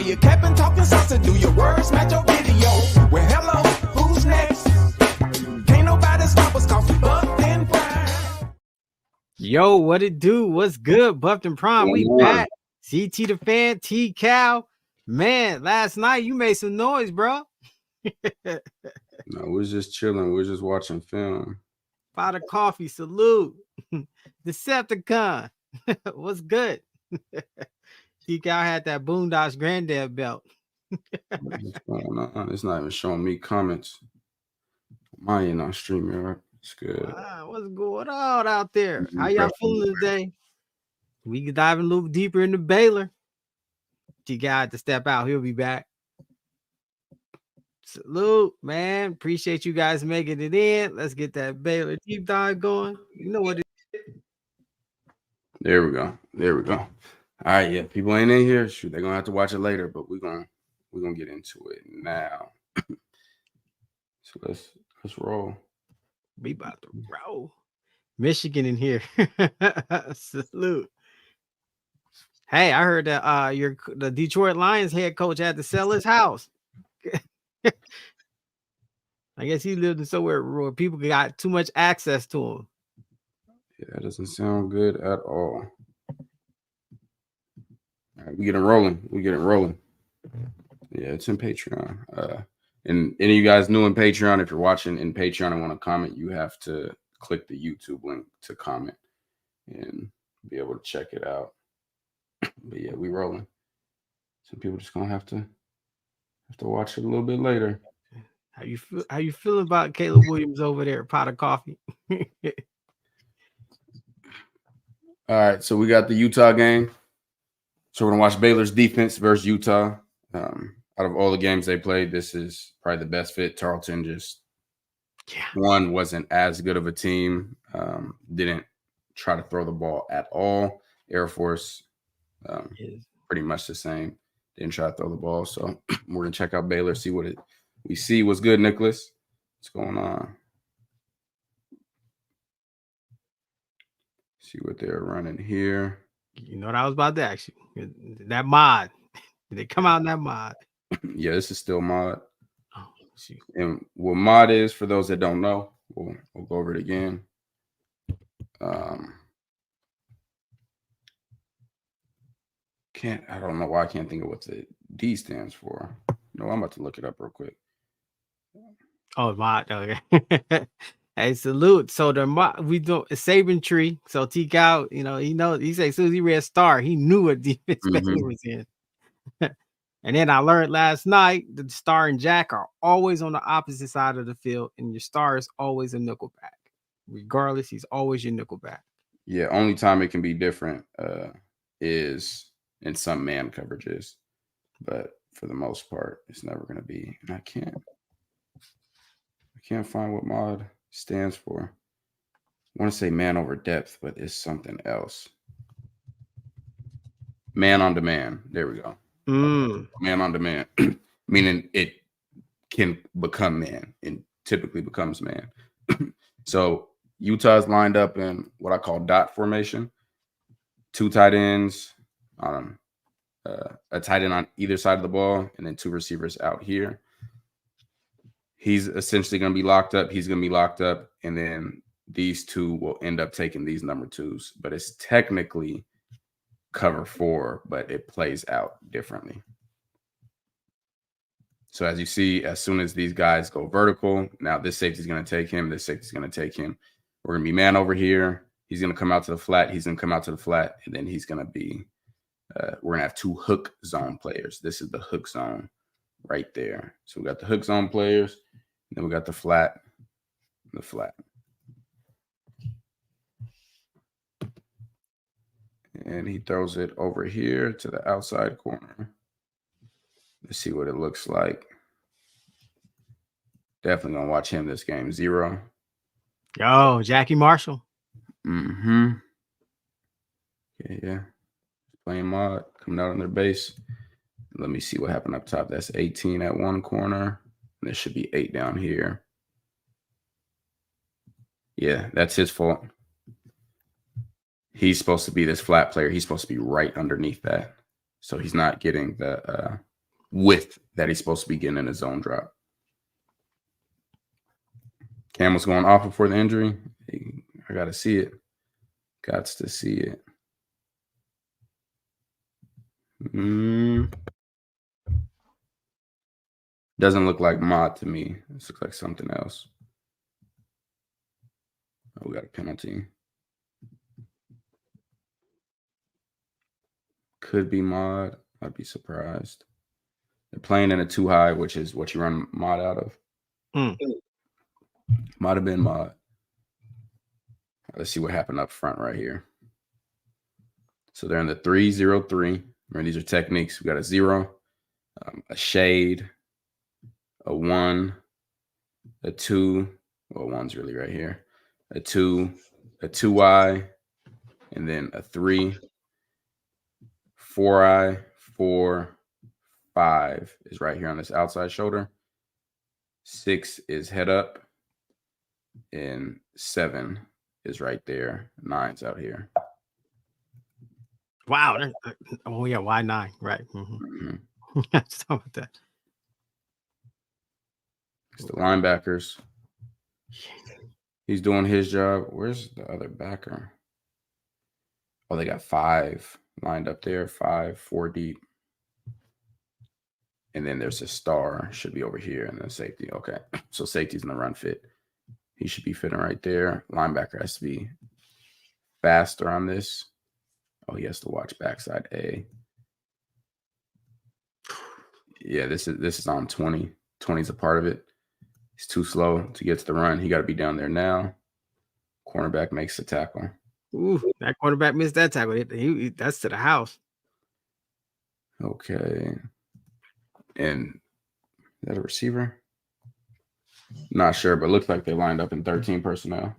you capping, talking salsa, do your words match your video? Well, hello, who's next? Can't nobody stop us cause we buffed and prime. Yo, what it do? What's good, Buffed and Prime? We back. CT the Fan, T Cal. Man, last night you made some noise, bro. No, we're just chilling. We're just watching film. Pot of coffee, salute. Decepticon. What's good? T Cal had that Boondocks granddad belt. What's going on? It's not even showing me comments. My end on StreamYard. It's good. What's going on out there? How y'all feeling today? We can dive a little deeper into Baylor. T Cal had to step out. He'll be back. Salute, man. Appreciate you guys making it in. Let's get that Baylor deep dive going. You know what it is. There we go. There we go. All right, yeah. People ain't in here. Shoot, they're gonna have to watch it later, but we're gonna get into it now. So let's roll. We about to roll. Michigan in here. Salute. Hey, I heard that the Detroit Lions head coach had to sell his house. I guess he lived in somewhere where people got too much access to him. Yeah, that doesn't sound good at all. All right, we get it rolling. Yeah, it's in Patreon. And any of you guys new in Patreon, if you're watching in Patreon and want to comment, you have to click the YouTube link to comment and be able to check it out. But yeah, we rolling. Some people just gonna have to watch it a little bit later. How you feeling about Caleb Williams over there? Pot of coffee. All right, so we got the Utah game. So we're gonna watch Baylor's defense versus Utah. Out of all the games they played, this is probably the best fit. Tarleton just one wasn't as good of a team. Didn't try to throw the ball at all. Air Force, pretty much the same. Didn't try to throw the ball. So we're gonna check out Baylor, see what we see. What's good, Nicholas? What's going on? See what they're running here. You know what I was about to ask you. That mod. Did they come out in that mod? Yeah, this is still mod. Oh, shoot. And what mod is, for those that don't know, we'll go over it again. I don't know why I can't think of what the D stands for. No, I'm about to look it up real quick. Oh, mod. Okay. Hey, salute. So we do a Saban tree. So T Cal, he said as soon as he read star, he knew what defense Baylor was in. And then I learned last night that the star and jack are always on the opposite side of the field, and your star is always a nickelback. Regardless, he's always your nickelback. Yeah, only time it can be different is in some man coverages, but for the most part, it's never going to be. And I can't find what mod stands for. I want to say man over depth, but it's something else. Man on demand. There we go. Man on demand, meaning it can become man and typically becomes man. So Utah's lined up in what I call dot formation. 2 tight ends, a tight end on either side of the ball, and then 2 receivers out here. He's essentially going to be locked up. He's going to be locked up, and then these 2 will end up taking these number 2s. But it's technically cover 4, but it plays out differently. So as you see, as soon as these guys go vertical, now this safety is going to take him. This safety is going to take him. We're going to be man over here. He's going to come out to the flat. He's going to come out to the flat, and then he's going to be. We're going to have 2 hook zone players. This is the hook zone right there. So we got the hook zone players, and then we got the flat. And he throws it over here to the outside corner. Let's see what it looks like. Definitely going to watch him this game. 0. Yo, Jackie Marshall. Yeah. Playing mod. Coming out on their base. Let me see what happened up top. That's 18 at one corner. And there should be 8 down here. Yeah, that's his fault. He's supposed to be this flat player. He's supposed to be right underneath that. So he's not getting the with that he's supposed to be getting in his zone drop. Cam was going off before the injury. I got to see it. Got to see it. Doesn't look like mod to me. This looks like something else. Oh, we got a penalty. Could be mod. I'd be surprised. They're playing in a 2 high, which is what you run mod out of. Might have been mod. Let's see what happened up front right here. So they're in the 3-0-3. Remember, these are techniques. We got a 0, a shade, a 1, a 2. Well, 1's really right here. A 2, a 2i, and then a 3, 4i, 4, 5 is right here on this outside shoulder. 6 is head up, and 7 is right there. 9's out here. Wow. Oh yeah, why 9? Right. Let's talk about that. It's the linebackers. He's doing his job. Where's the other backer? Oh, they got 5 lined up there. 5, 4 deep. And then there's a star. Should be over here. And then safety. Okay. So safety's in the run fit. He should be fitting right there. Linebacker has to be faster on this. Oh, he has to watch backside A. Yeah, this is on 20. 20 is a part of it. He's too slow to get to the run. He got to be down there now. Cornerback makes the tackle. Ooh, that quarterback missed that tackle. That's to the house. Okay. And is that a receiver? Not sure, but looks like they lined up in 13 personnel.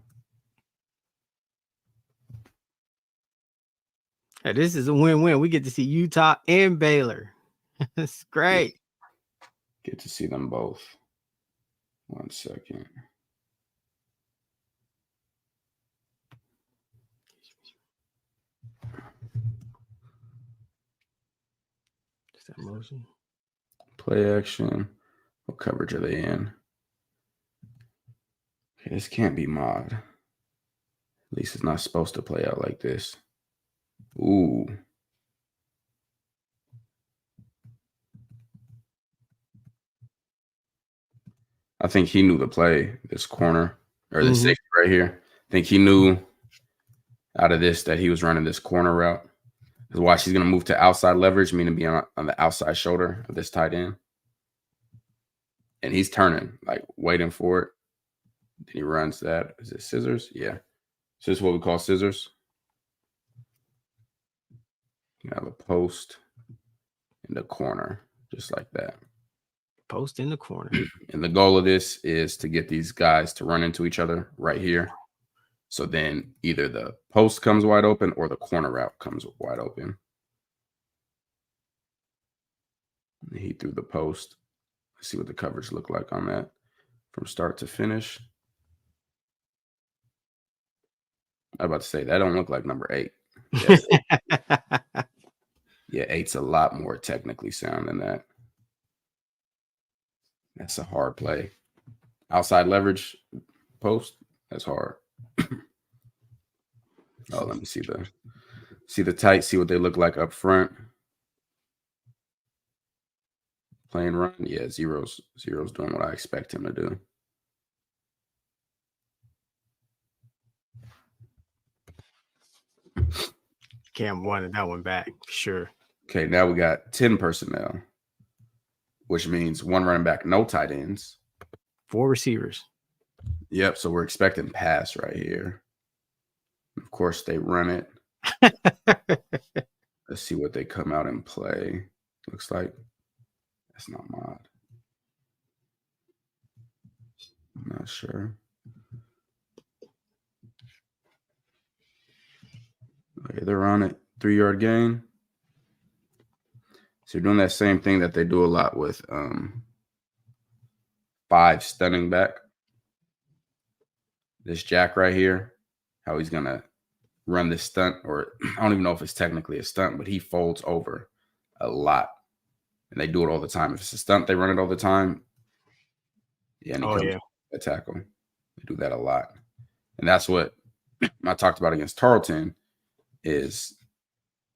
Hey, this is a win-win. We get to see Utah and Baylor. It's great. Get to see them both. 1 second. Is that motion? Play action. What coverage are they in? Okay, this can't be mod. At least it's not supposed to play out like this. Ooh. I think he knew the play, this corner, or the safety right here. I think he knew out of this that he was running this corner route. Because watch, he's going to move to outside leverage, meaning be on the outside shoulder of this tight end. And he's turning, like waiting for it. Then he runs that. Is it scissors? Yeah. So this is what we call scissors. You have a post in the corner, just like that. Post in the corner. And the goal of this is to get these guys to run into each other right here. So then either the post comes wide open or the corner route comes wide open. He threw the post. Let's see what the coverage looked like on that from start to finish. I was about to say, that don't look like number 8. Yeah, 8's a lot more technically sound than that. That's a hard play. Outside leverage post, that's hard. Oh, let me see the tight, see what they look like up front. Playing run, yeah, zero's doing what I expect him to do. Cam wanted that one back, for sure. Okay, now we got 10 personnel, which means 1 running back, no tight ends. 4 receivers. Yep, so we're expecting pass right here. Of course, they run it. Let's see what they come out and play. Looks like that's not mod. I'm not sure. Okay, they're on it. 3-yard gain. So you're doing that same thing that they do a lot with 5 stunning back. This jack right here, how he's going to run this stunt, or I don't even know if it's technically a stunt, but he folds over a lot. And they do it all the time. If it's a stunt, they run it all the time. Yeah, and he comes a tackle. They do that a lot. And that's what I talked about against Tarleton is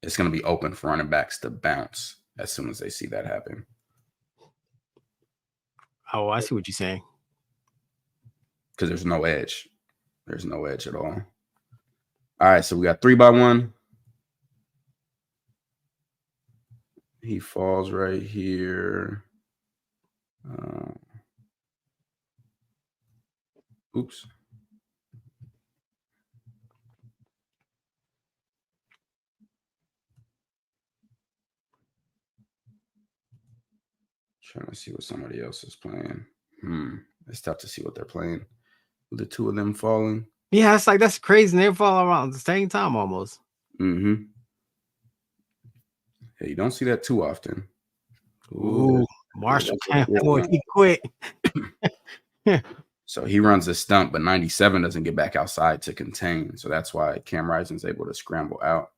it's going to be open for running backs to bounce as soon as they see that happen. Oh, I see what you're saying. Because there's no edge. There's no edge at all. All right, so we got 3-by-1. He falls right here. Oops. Trying to see what somebody else is playing. It's tough to see what they're playing. With the two of them falling. Yeah, it's like that's crazy. They fall around at the same time almost. Mm-hmm. Yeah, you don't see that too often. Ooh, Marshall Campbell, he quit. So he runs the stump, but 97 doesn't get back outside to contain. So that's why Cam Rising's able to scramble out.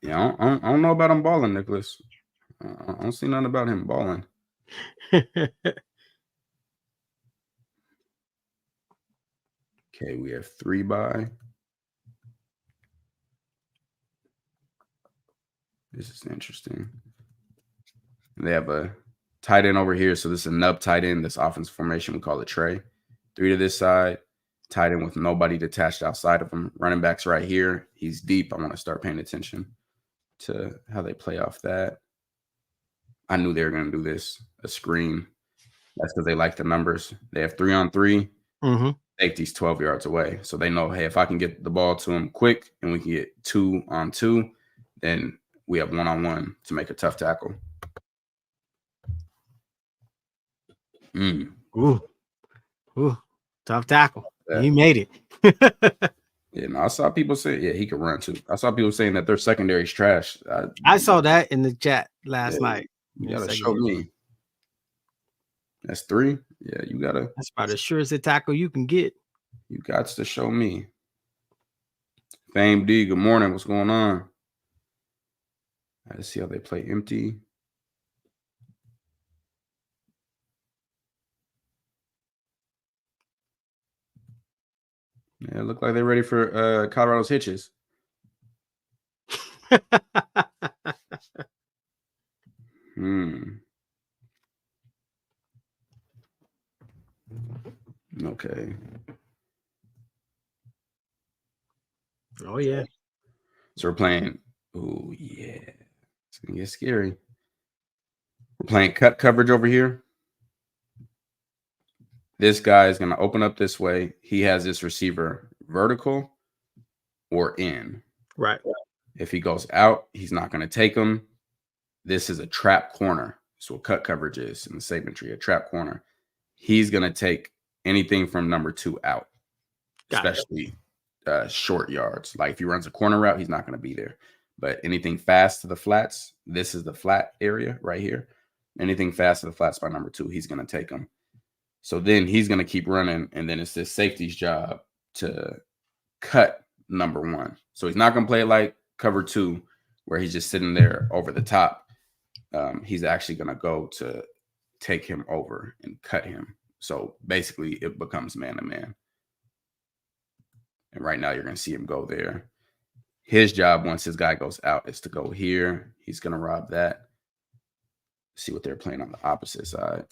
Yeah, I don't know about him balling, Nicholas. I don't see nothing about him balling. Okay, we have 3-by. This is interesting. They have a tight end over here. So this is a nub tight end. This offensive formation, we call it tray. 3 to this side. Tight end with nobody detached outside of him. Running backs right here. He's deep. I want to start paying attention to how they play off that. I knew they were going to do this. A screen. That's because they like the numbers. They have 3-on-3. Mm-hmm. Safety's 12 yards away. So they know, hey, if I can get the ball to him quick and we can get 2-on-2, then we have 1-on-1 to make a tough tackle. Ooh, tough tackle. He made it. Yeah, no, I saw people say, yeah, he could run too. I saw people saying that their secondary's trash. I saw that in the chat last night. You gotta show me. That's 3. Yeah, you gotta. That's about as sure as a tackle you can get. You got to show me. Fame D, good morning. What's going on? I see how they play empty. Yeah, it look like they're ready for Colorado's hitches. Okay. Oh, yeah. So we're playing. Oh, yeah. It's going to get scary. We're playing cut coverage over here. This guy is going to open up this way. He has this receiver vertical or in. Right. If he goes out, he's not going to take him. This is a trap corner. That's what cut coverage is in the segment tree, a trap corner. He's going to take anything from number 2 out, especially short yards. Like if he runs a corner route, he's not going to be there. But anything fast to the flats, this is the flat area right here. Anything fast to the flats by number 2, he's going to take them. So then he's going to keep running, and then it's this safety's job to cut number 1. So he's not going to play like cover 2, where he's just sitting there over the top. He's actually going to go to take him over and cut him. So basically, it becomes man-to-man. And right now, you're going to see him go there. His job, once his guy goes out, is to go here. He's going to rob that. See what they're playing on the opposite side.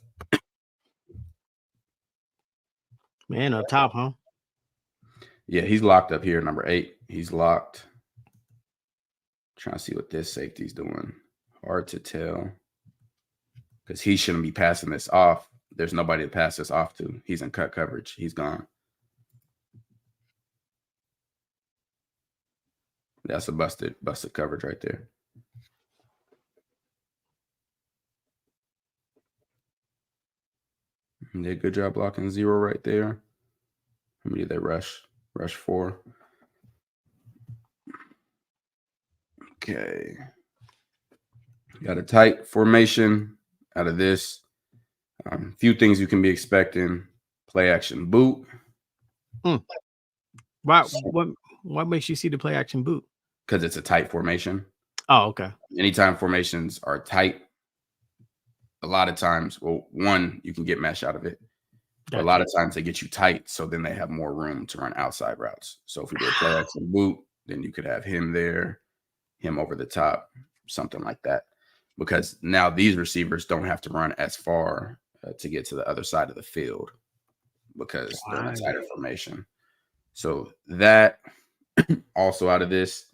Man up top, huh? Yeah, he's locked up here, number 8. He's locked. Trying to see what this safety's doing. Hard to tell. Because he shouldn't be passing this off. There's nobody to pass this off to. He's in cut coverage. He's gone. That's a busted coverage right there. And they did a good job blocking 0 right there. How many did they rush? Rush 4. Okay. Got a tight formation out of this. Few things you can be expecting. Play action boot. Wow. What makes you see the play action boot? Because it's a tight formation. Oh, okay. Anytime formations are tight, a lot of times, well, one, you can get mesh out of it. But a lot of times they get you tight, so then they have more room to run outside routes. So if we do a play action boot, then you could have him there, him over the top, something like that. Because now these receivers don't have to run as far to get to the other side of the field because they're in a tighter formation. So that also out of this,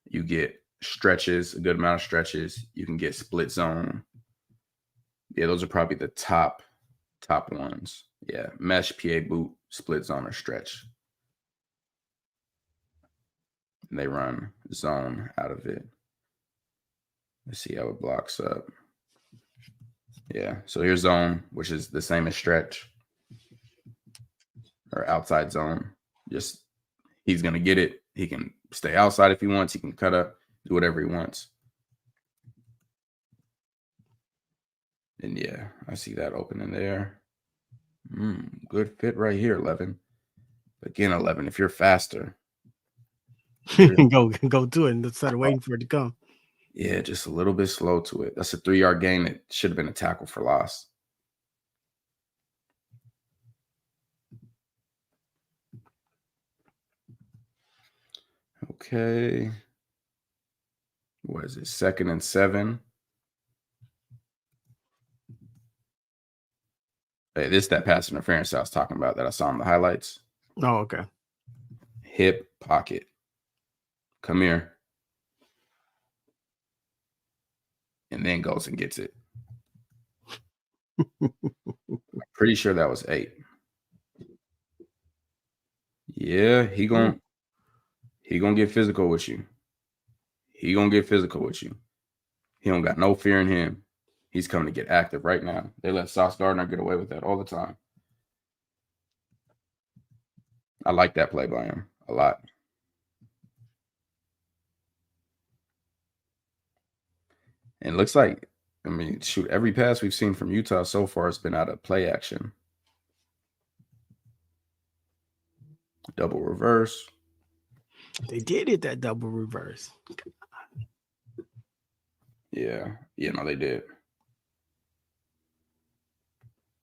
you get stretches, a good amount of stretches. You can get split zone. Yeah, those are probably the top ones. Yeah, mesh, PA boot, split zone, or stretch. And they run zone out of it. Let's see how it blocks up. Yeah, so here's zone, which is the same as stretch or outside zone. Just he's going to get it. He can stay outside if he wants. He can cut up, do whatever he wants. And yeah, I see that open in there. Good fit right here, 11. Again, 11, if you're faster. go do it instead of waiting for it to come. Yeah, just a little bit slow to it. That's a 3-yard gain that should have been a tackle for loss. Okay. What is it? 2nd and 7. Hey, this is that pass interference I was talking about that I saw in the highlights. Oh, okay. Hip pocket. Come here. And then goes and gets it. Pretty sure that was 8. Yeah, he gonna get physical with you. He gonna get physical with you. He don't got no fear in him. He's coming to get active right now. They let Sauce Gardner get away with that all the time. I like that play by him a lot. And it looks like, I mean, shoot, every pass we've seen from Utah so far has been out of play action. Double reverse. They did it, that double reverse. Yeah, no, they did.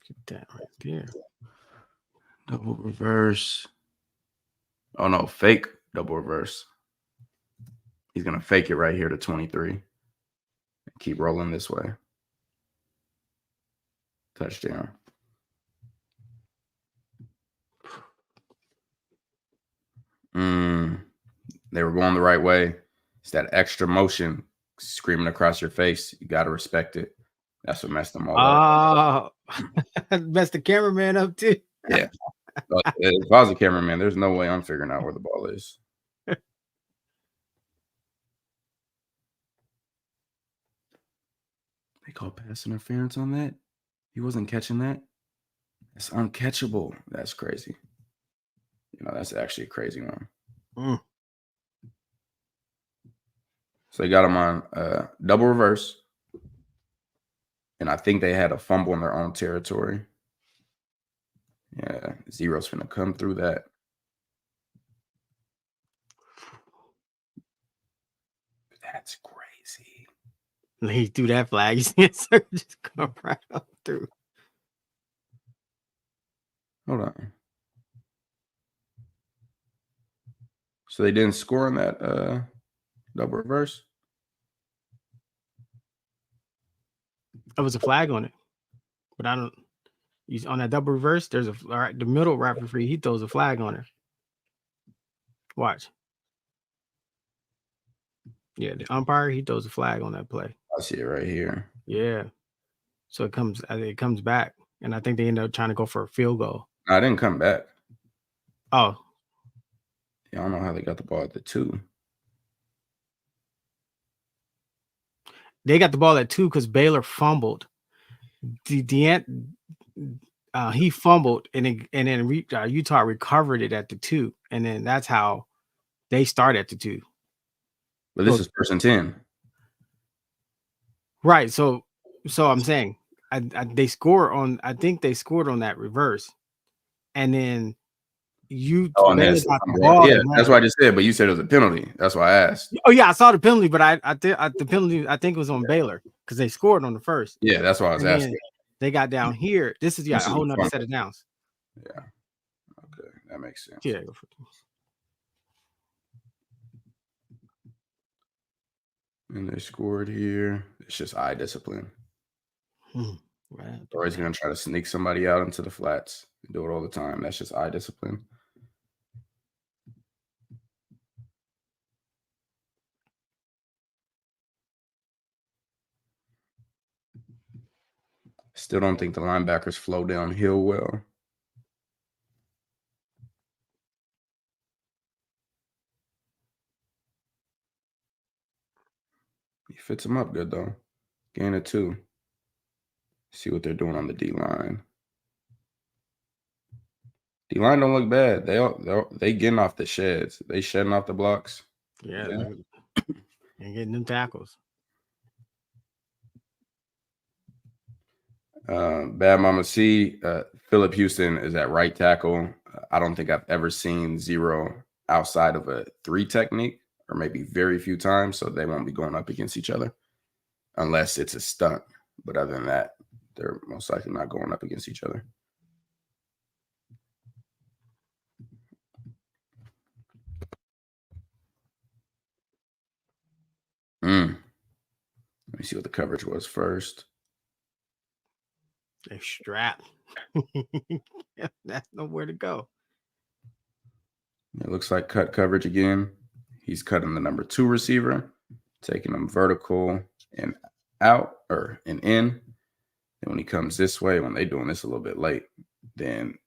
Get that right there. Double reverse. Oh, no, fake double reverse. He's going to fake it right here to 23. Keep rolling this way. Touchdown. They were going the right way. It's that extra motion screaming across your face. You got to respect it. That's what messed them all up. Messed the cameraman up too. Yeah. If I was a cameraman, there's no way I'm figuring out where the ball is. They called pass interference on that? He wasn't catching that? It's uncatchable. That's crazy. You know, that's actually a crazy one. So they got him on double reverse. And I think they had a fumble in their own territory. Yeah, Zero's finna come through that. That's crazy. He threw that flag. Just come right up through. Hold on. So they didn't score on that double reverse? There was a flag on it. But I don't. He's on that double reverse. There's the middle referee. He throws a flag on it. Watch. Yeah, the umpire, he throws a flag on that play. I see it right here. Yeah. So it comes back. And I think they end up trying to go for a field goal. I didn't come back. Oh. Yeah, I don't know how they got the ball at the 2. They got the ball at 2 because Baylor fumbled. He fumbled and then Utah recovered it at the 2, and then that's how they start at the 2. But this is 1st and 10. Right. So I'm saying they score on. I think they scored on that reverse, and then Oh, Baylor that's got the ball. yeah. That's what I just said. But you said it was a penalty. That's why I asked. Oh yeah, I saw the penalty, but the penalty I think it was on Baylor because they scored on the first. Yeah, that's why I was And asking. then they got down here. This is a whole nother set of downs. Yeah. Okay, that makes sense. Yeah. And they scored here. It's just eye discipline. Right. Or he's gonna try to sneak somebody out into the flats. Do it all the time. That's just eye discipline. Still don't think the linebackers flow downhill well. He fits them up good though. Gain of 2. See what they're doing on the D line. D line don't look bad. They getting off the sheds. They shedding off the blocks. Yeah. And getting them tackles. Bad Mama C. Phillip Houston is at right tackle. I don't think I've ever seen 0 outside of a 3 technique, or maybe very few times. So they won't be going up against each other unless it's a stunt. But other than that, they're most likely not going up against each other. Let me see what the coverage was first. They strap. That's nowhere to go. It looks like cut coverage again. He's cutting the number 2 receiver, taking him vertical and out or and in. And when he comes this way, when they're doing this a little bit late, then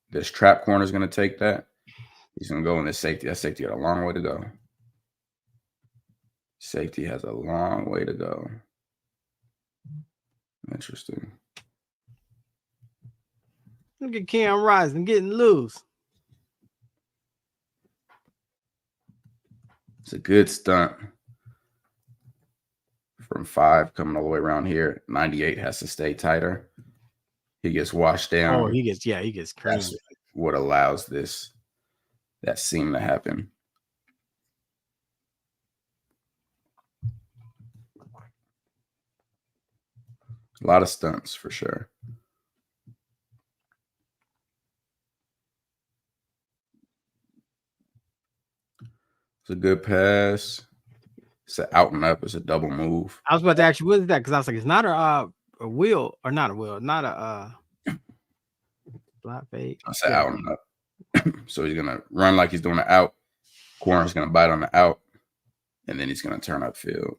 this trap corner is going to take that. He's going to go in this safety. That safety got a long way to go. Safety has a long way to go. Interesting. Look at Cam Rising getting loose. It's a good stunt. From 5 coming all the way around here. 98 has to stay tighter. He gets washed down. Oh, he gets crazy. That's what allows that seam to happen. A lot of stunts for sure. It's a good pass. It's an out and up. It's a double move. I was about to ask you, what is that? Because I was like, it's not a wheel, or not a wheel, not a flat fade. It's an out and up. So he's gonna run like he's doing an out. Corner's gonna bite on the out, and then he's gonna turn upfield.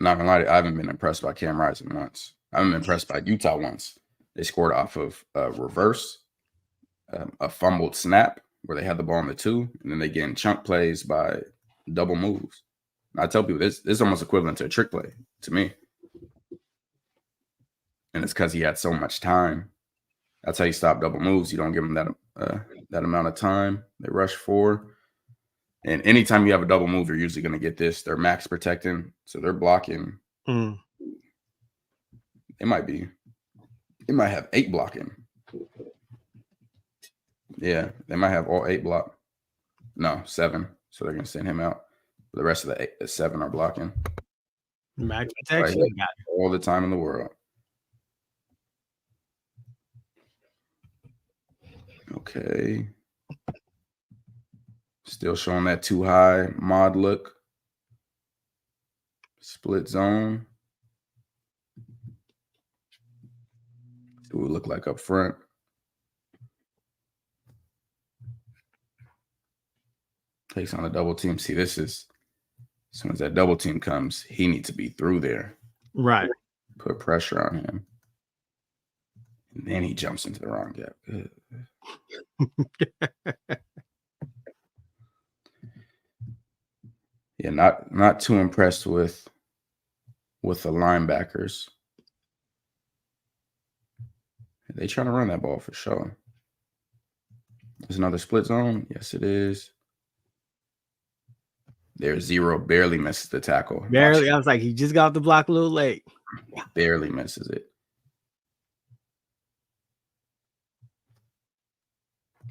Not gonna lie, I haven't been impressed by Cam Rising once. I haven't been impressed by Utah once. They scored off of a reverse, a fumbled snap where they had the ball on the 2, and then they get in chunk plays by double moves. And I tell people this is almost equivalent to a trick play to me. And it's because he had so much time. That's how you stop double moves. You don't give them that amount of time. They rush 4. And anytime you have a double move, you're usually going to get this. They're max protecting, so they're blocking. It might have 8 blocking. Yeah, they might have all 8 block. No, 7. So they're going to send him out. The rest of the 7 are blocking. Max protection. Right, all the time in the world. Okay. Still showing that too high mod look. Split zone. See what we look like up front. Takes on a double team. See, this is as soon as that double team comes, he needs to be through there. Right. Put pressure on him. And then he jumps into the wrong gap. Yeah, not too impressed with the linebackers. They trying to run that ball for sure. There's another split zone. Yes, it is. There's 0, barely misses the tackle. Barely. I was like, he just got off the block a little late. Barely misses it.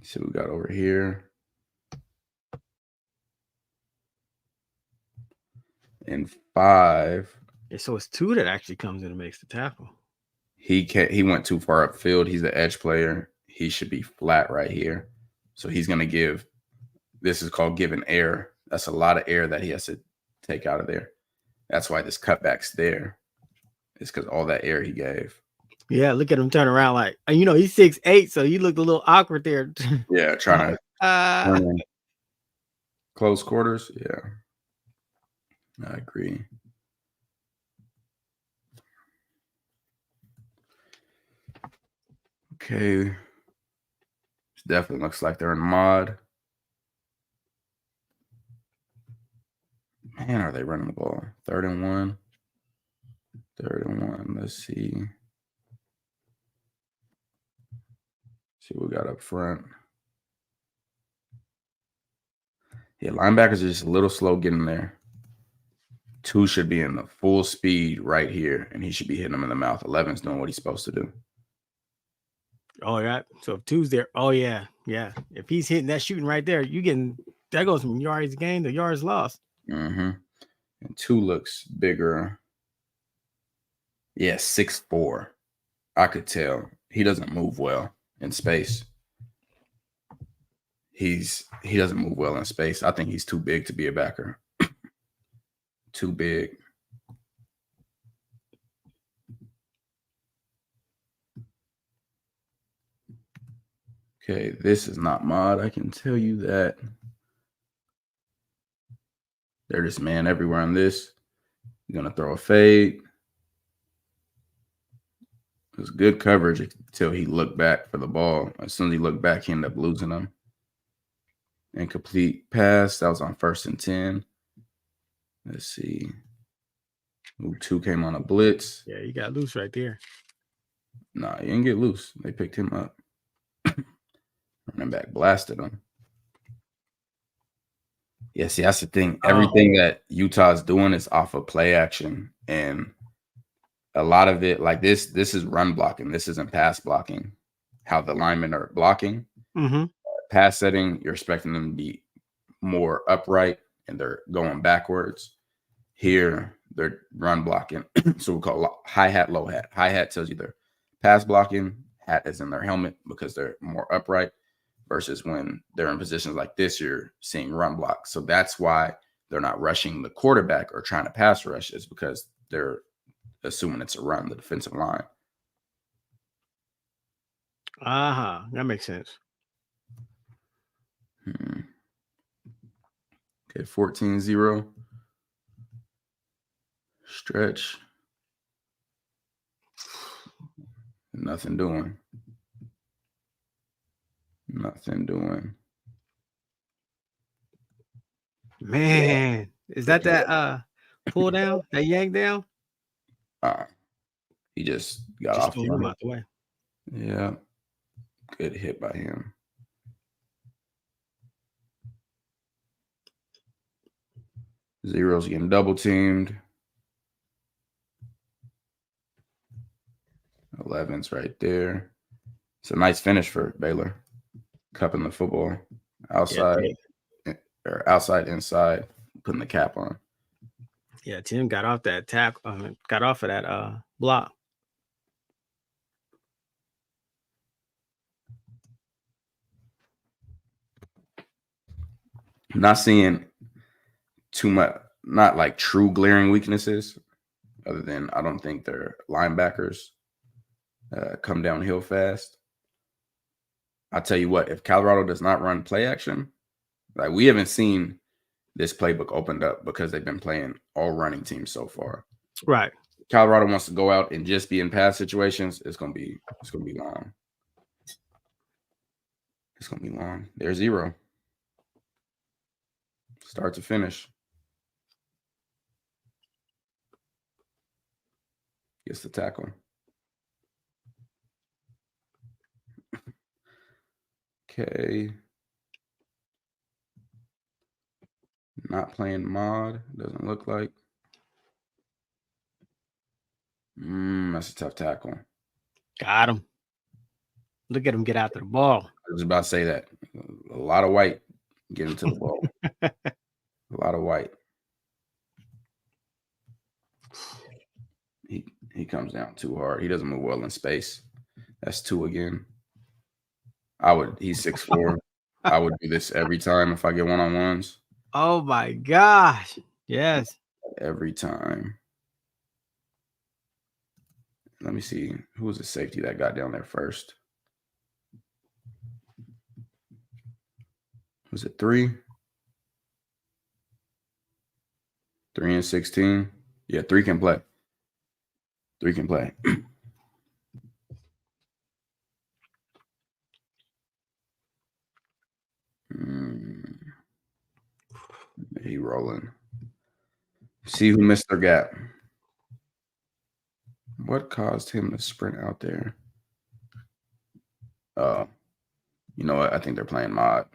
See what we got over here. And 5. Yeah, so it's 2 that actually comes in and makes the tackle. He went too far upfield. He's the edge player. He should be flat right here. So he's going to give. This is called giving air. That's a lot of air that he has to take out of there. That's why this cutback's there. It's because all that air he gave. Yeah, look at him turn around like, he's 6'8", so he looked a little awkward there. Yeah, trying to close quarters. Yeah, I agree. Okay. It definitely looks like they're in mod. Man, are they running the ball? 3rd and 1. 3rd and 1. Let's see. See what we got up front. Yeah, linebackers are just a little slow getting there. 2 should be in the full speed right here, and he should be hitting them in the mouth. 11's doing what he's supposed to do. Oh, yeah. So if 2's there, oh, yeah. Yeah. If he's hitting that shooting right there, that goes from yards gained to yards lost. Mm-hmm. And 2 looks bigger. Yeah, 6'4". I could tell. He doesn't move well in space. He doesn't move well in space. I think he's too big to be a backer. Too big. Okay, this is not mod. I can tell you that. They're just man everywhere on this. You're going to throw a fade. It was good coverage until he looked back for the ball. As soon as he looked back, he ended up losing them. Incomplete pass. That was on 1st and 10. Let's see. Ooh, 2 came on a blitz. Yeah, he got loose right there. Nah, he didn't get loose. They picked him up. Running back blasted him. Yeah, see, that's the thing. Everything that Utah's doing is off of play action. And a lot of it, like this is run blocking. This isn't pass blocking. How the linemen are blocking. Mm-hmm. Pass setting, you're expecting them to be more upright, and they're going backwards. Here, they're run blocking. So we call it high hat, low hat. High hat tells you they're pass blocking. Hat is in their helmet because they're more upright. Versus when they're in positions like this, you're seeing run block. So that's why they're not rushing the quarterback or trying to pass rush, is because they're assuming it's a run, the defensive line. That makes sense. Okay, 14-0. Stretch. Nothing doing. Nothing doing. Man, is that pull down, that yank down? He just got just off threw him out the way. Yeah. Good hit by him. Zero's getting double teamed. 11's right there. It's a nice finish for Baylor. Cupping the football outside, or outside, inside, putting the cap on. Yeah, Tim got off that got off of that block. I'm not seeing too much, not like true glaring weaknesses, other than I don't think their linebackers come downhill fast. I'll tell you what, if Colorado does not run play action, like we haven't seen this playbook opened up because they've been playing all running teams so far. Right. Colorado wants to go out and just be in pass situations. It's gonna be long. It's gonna be long. There's 0. Start to finish. Gets the tackle. Okay. Not playing mod. Doesn't look like. That's a tough tackle. Got him. Look at him get after the ball. I was about to say that. A lot of white getting to the ball. A lot of white. He comes down too hard. He doesn't move well in space. That's 2 again. He's 6'4". I would do this every time if I get one-on-ones. Oh my gosh. Yes. Every time. Let me see. Who was the safety that got down there first? Was it 3? 3 and 16? Yeah, 3 can play. 3 can play. He rolling. See who missed their gap. What caused him to sprint out there? You know what? I think they're playing mod.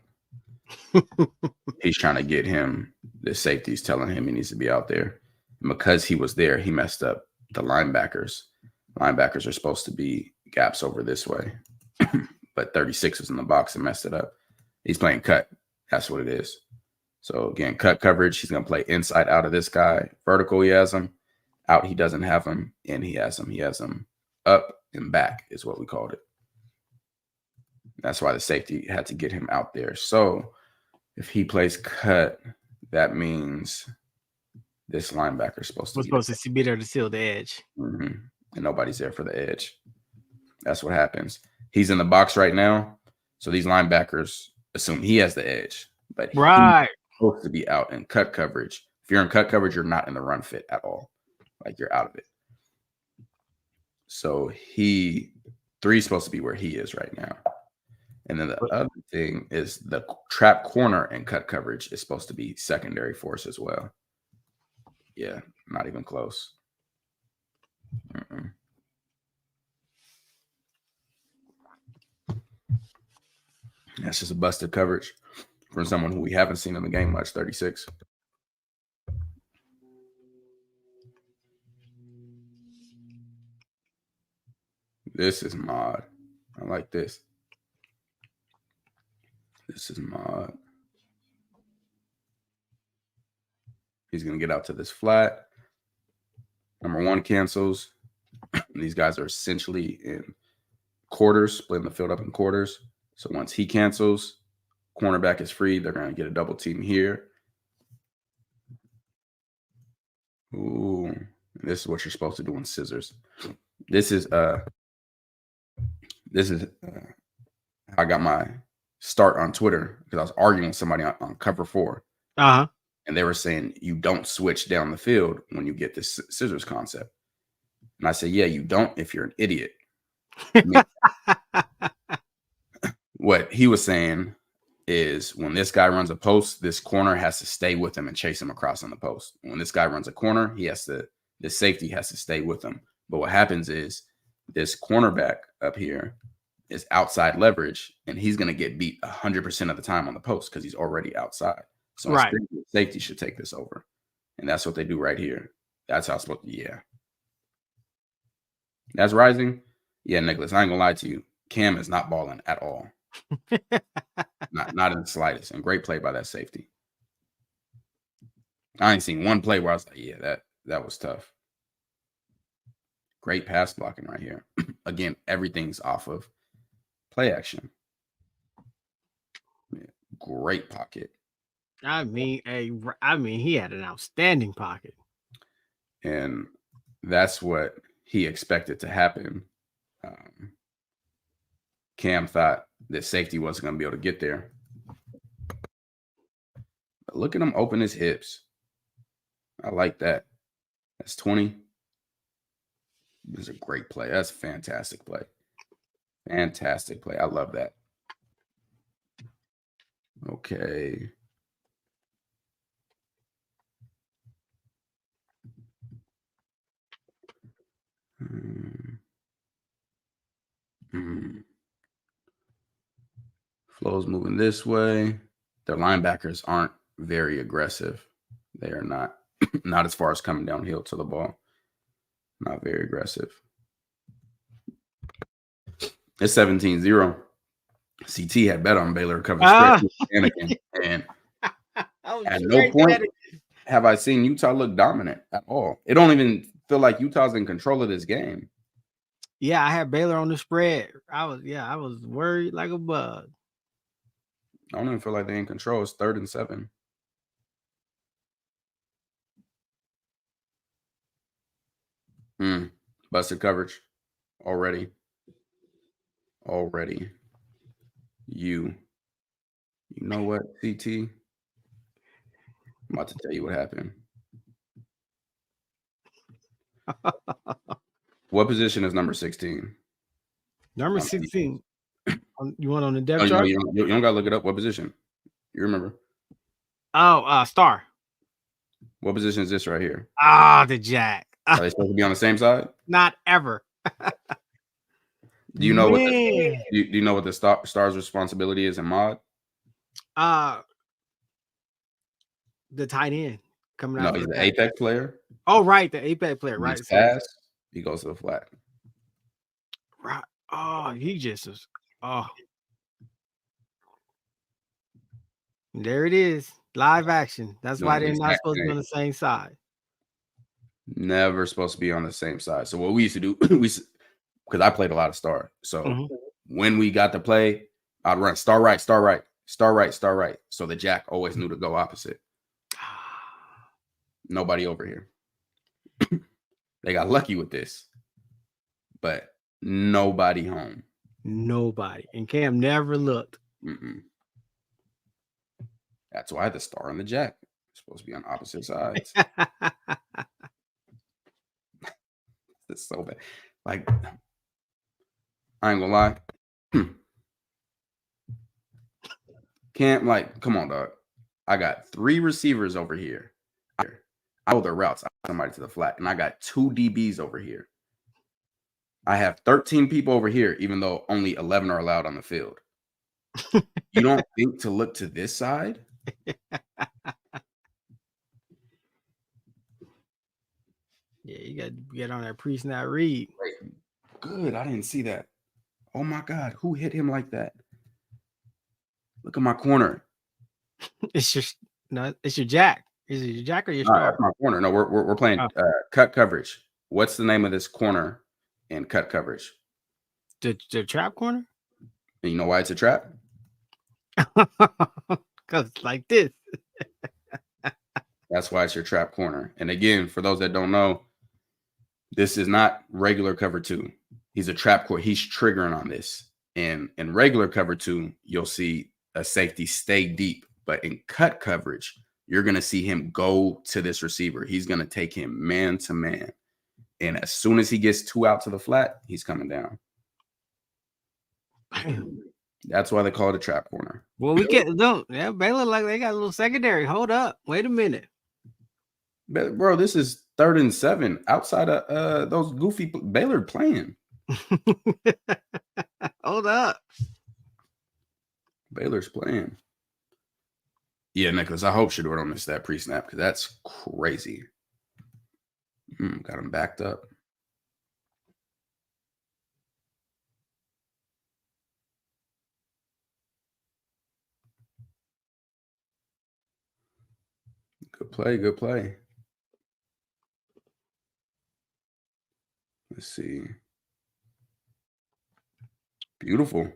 He's trying to get him. The safety's telling him he needs to be out there. And because he was there, he messed up the linebackers. Linebackers are supposed to be gaps over this way. But 36 was in the box and messed it up. He's playing cut. That's what it is. So, again, cut coverage. He's going to play inside out of this guy. Vertical, he has him. Out, he doesn't have him. In, he has him. He has him up and back is what we called it. That's why the safety had to get him out there. So, if he plays cut, that means this linebacker is supposed to be there to seal the edge. And nobody's there for the edge. That's what happens. He's in the box right now. So these linebackers assume he has the edge. But he's supposed to be out in cut coverage. If you're in cut coverage, you're not in the run fit at all. Like, you're out of it. So 3 is supposed to be where he is right now. And then the other thing is the trap corner and cut coverage is supposed to be secondary force as well. Yeah, not even close. That's just a busted coverage from someone who we haven't seen in the game much, 36. This is mod. I like this. This is mod. He's going to get out to this flat. Number 1 cancels. These guys are essentially in quarters, splitting the field up in quarters. So once he cancels, cornerback is free. They're going to get a double team here. Ooh, this is what you're supposed to do in scissors. This is how I got my start on Twitter, because I was arguing with somebody on cover 4. Uh-huh. And they were saying you don't switch down the field when you get this scissors concept. And I said, yeah, you don't if you're an idiot. What he was saying is when this guy runs a post, this corner has to stay with him and chase him across on the post. When this guy runs a corner, the safety has to stay with him. But what happens is this cornerback up here is outside leverage, and he's going to get beat 100% of the time on the post because he's already outside. So safety should take this over. And that's what they do right here. That's how it's supposed to be. Yeah. That's rising. Yeah, Nicholas, I ain't going to lie to you. Cam is not balling at all. not in the slightest. And great play by that safety. I ain't seen one play where I was like, yeah, that was tough. Great pass blocking right here. Again, everything's off of play action. Yeah, great pocket. I mean, he had an outstanding pocket. And that's what he expected to happen. Cam thought that safety wasn't going to be able to get there. But look at him open his hips. I like that. That's 20. This is a great play. That's a fantastic play. Fantastic play. I love that. Okay. Flow's moving this way. Their linebackers aren't very aggressive. They are not not as far as coming downhill to the ball. Not very aggressive. It's 17-0. CT had bet on Baylor cover spread. Panicking. And at no point have I seen Utah look dominant at all. It don't even feel like Utah's in control of this game. Yeah, I had Baylor on the spread. I was worried like a bug. I don't even feel like they're in control. It's 3rd and 7. Busted coverage already. You know what, CT? I'm about to tell you what happened. What position is number 16? Number 16. You want on the depth chart? You don't got to look it up. What position? You remember? Oh, star. What position is this right here? The jack. Are they supposed to be on the same side? Not ever. Do you know what do you know what the star's responsibility is in mod? The tight end coming out. No, he's the apex player. Oh, right, the apex player, right? Pass, he goes to the flat. Right. Oh, he just is. Oh, there it is, live action. That's why they're not supposed to be on the same side. Never supposed to be on the same side. So what we used to do, because I played a lot of star. So when we got to play, I'd run star right, star right, star right, star right. So the jack always knew to go opposite. Nobody over here. They got lucky with this, but nobody home. Nobody. And Cam never looked. That's why the star and the jack are supposed to be on opposite sides. It's so bad. Like, I ain't gonna lie. Cam, like, come on, dog. I got 3 receivers over here. I know their routes. I got somebody to the flat, and I got 2 DBs over here. I have 13 people over here, even though only 11 are allowed on the field. You don't think to look to this side? Yeah, you got to get on that pre-snap read. Good. I didn't see that. Oh, my God. Who hit him like that? Look at my corner. It's your jack. Is it your jack or your star? That's my corner. No, we're playing cut coverage. What's the name of this corner in cut coverage? The trap corner? And you know why it's a trap? Because like this. That's why it's your trap corner. And again, for those that don't know, this is not regular cover 2. He's a trap corner. He's triggering on this. And in regular cover 2, you'll see a safety stay deep. But in cut coverage, you're going to see him go to this receiver. He's going to take him man to man. And as soon as he gets 2 out to the flat, he's coming down. That's why they call it a trap corner. Well, we can't don't. Yeah, Baylor, like, they got a little secondary. Hold up. Wait a minute. Bro, this is 3rd and 7. Outside of those goofy Baylor playing. Hold up. Baylor's playing. Yeah, Nicholas, I hope Shedeur don't miss that pre-snap because that's crazy. Got him backed up. Good play, good play. Let's see. Beautiful.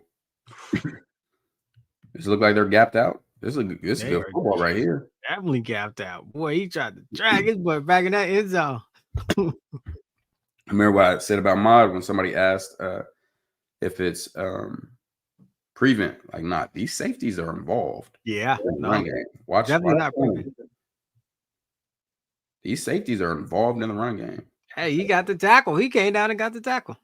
Does it look like they're gapped out? This is good football right here. Definitely gapped out. Boy, he tried to drag his boy back in that end zone. I remember what I said about mod when somebody asked if it's prevent. Like, not these safeties are involved. Yeah. Run game. Watch not prevent. These safeties are involved in the run game. Hey, he got the tackle. He came down and got the tackle.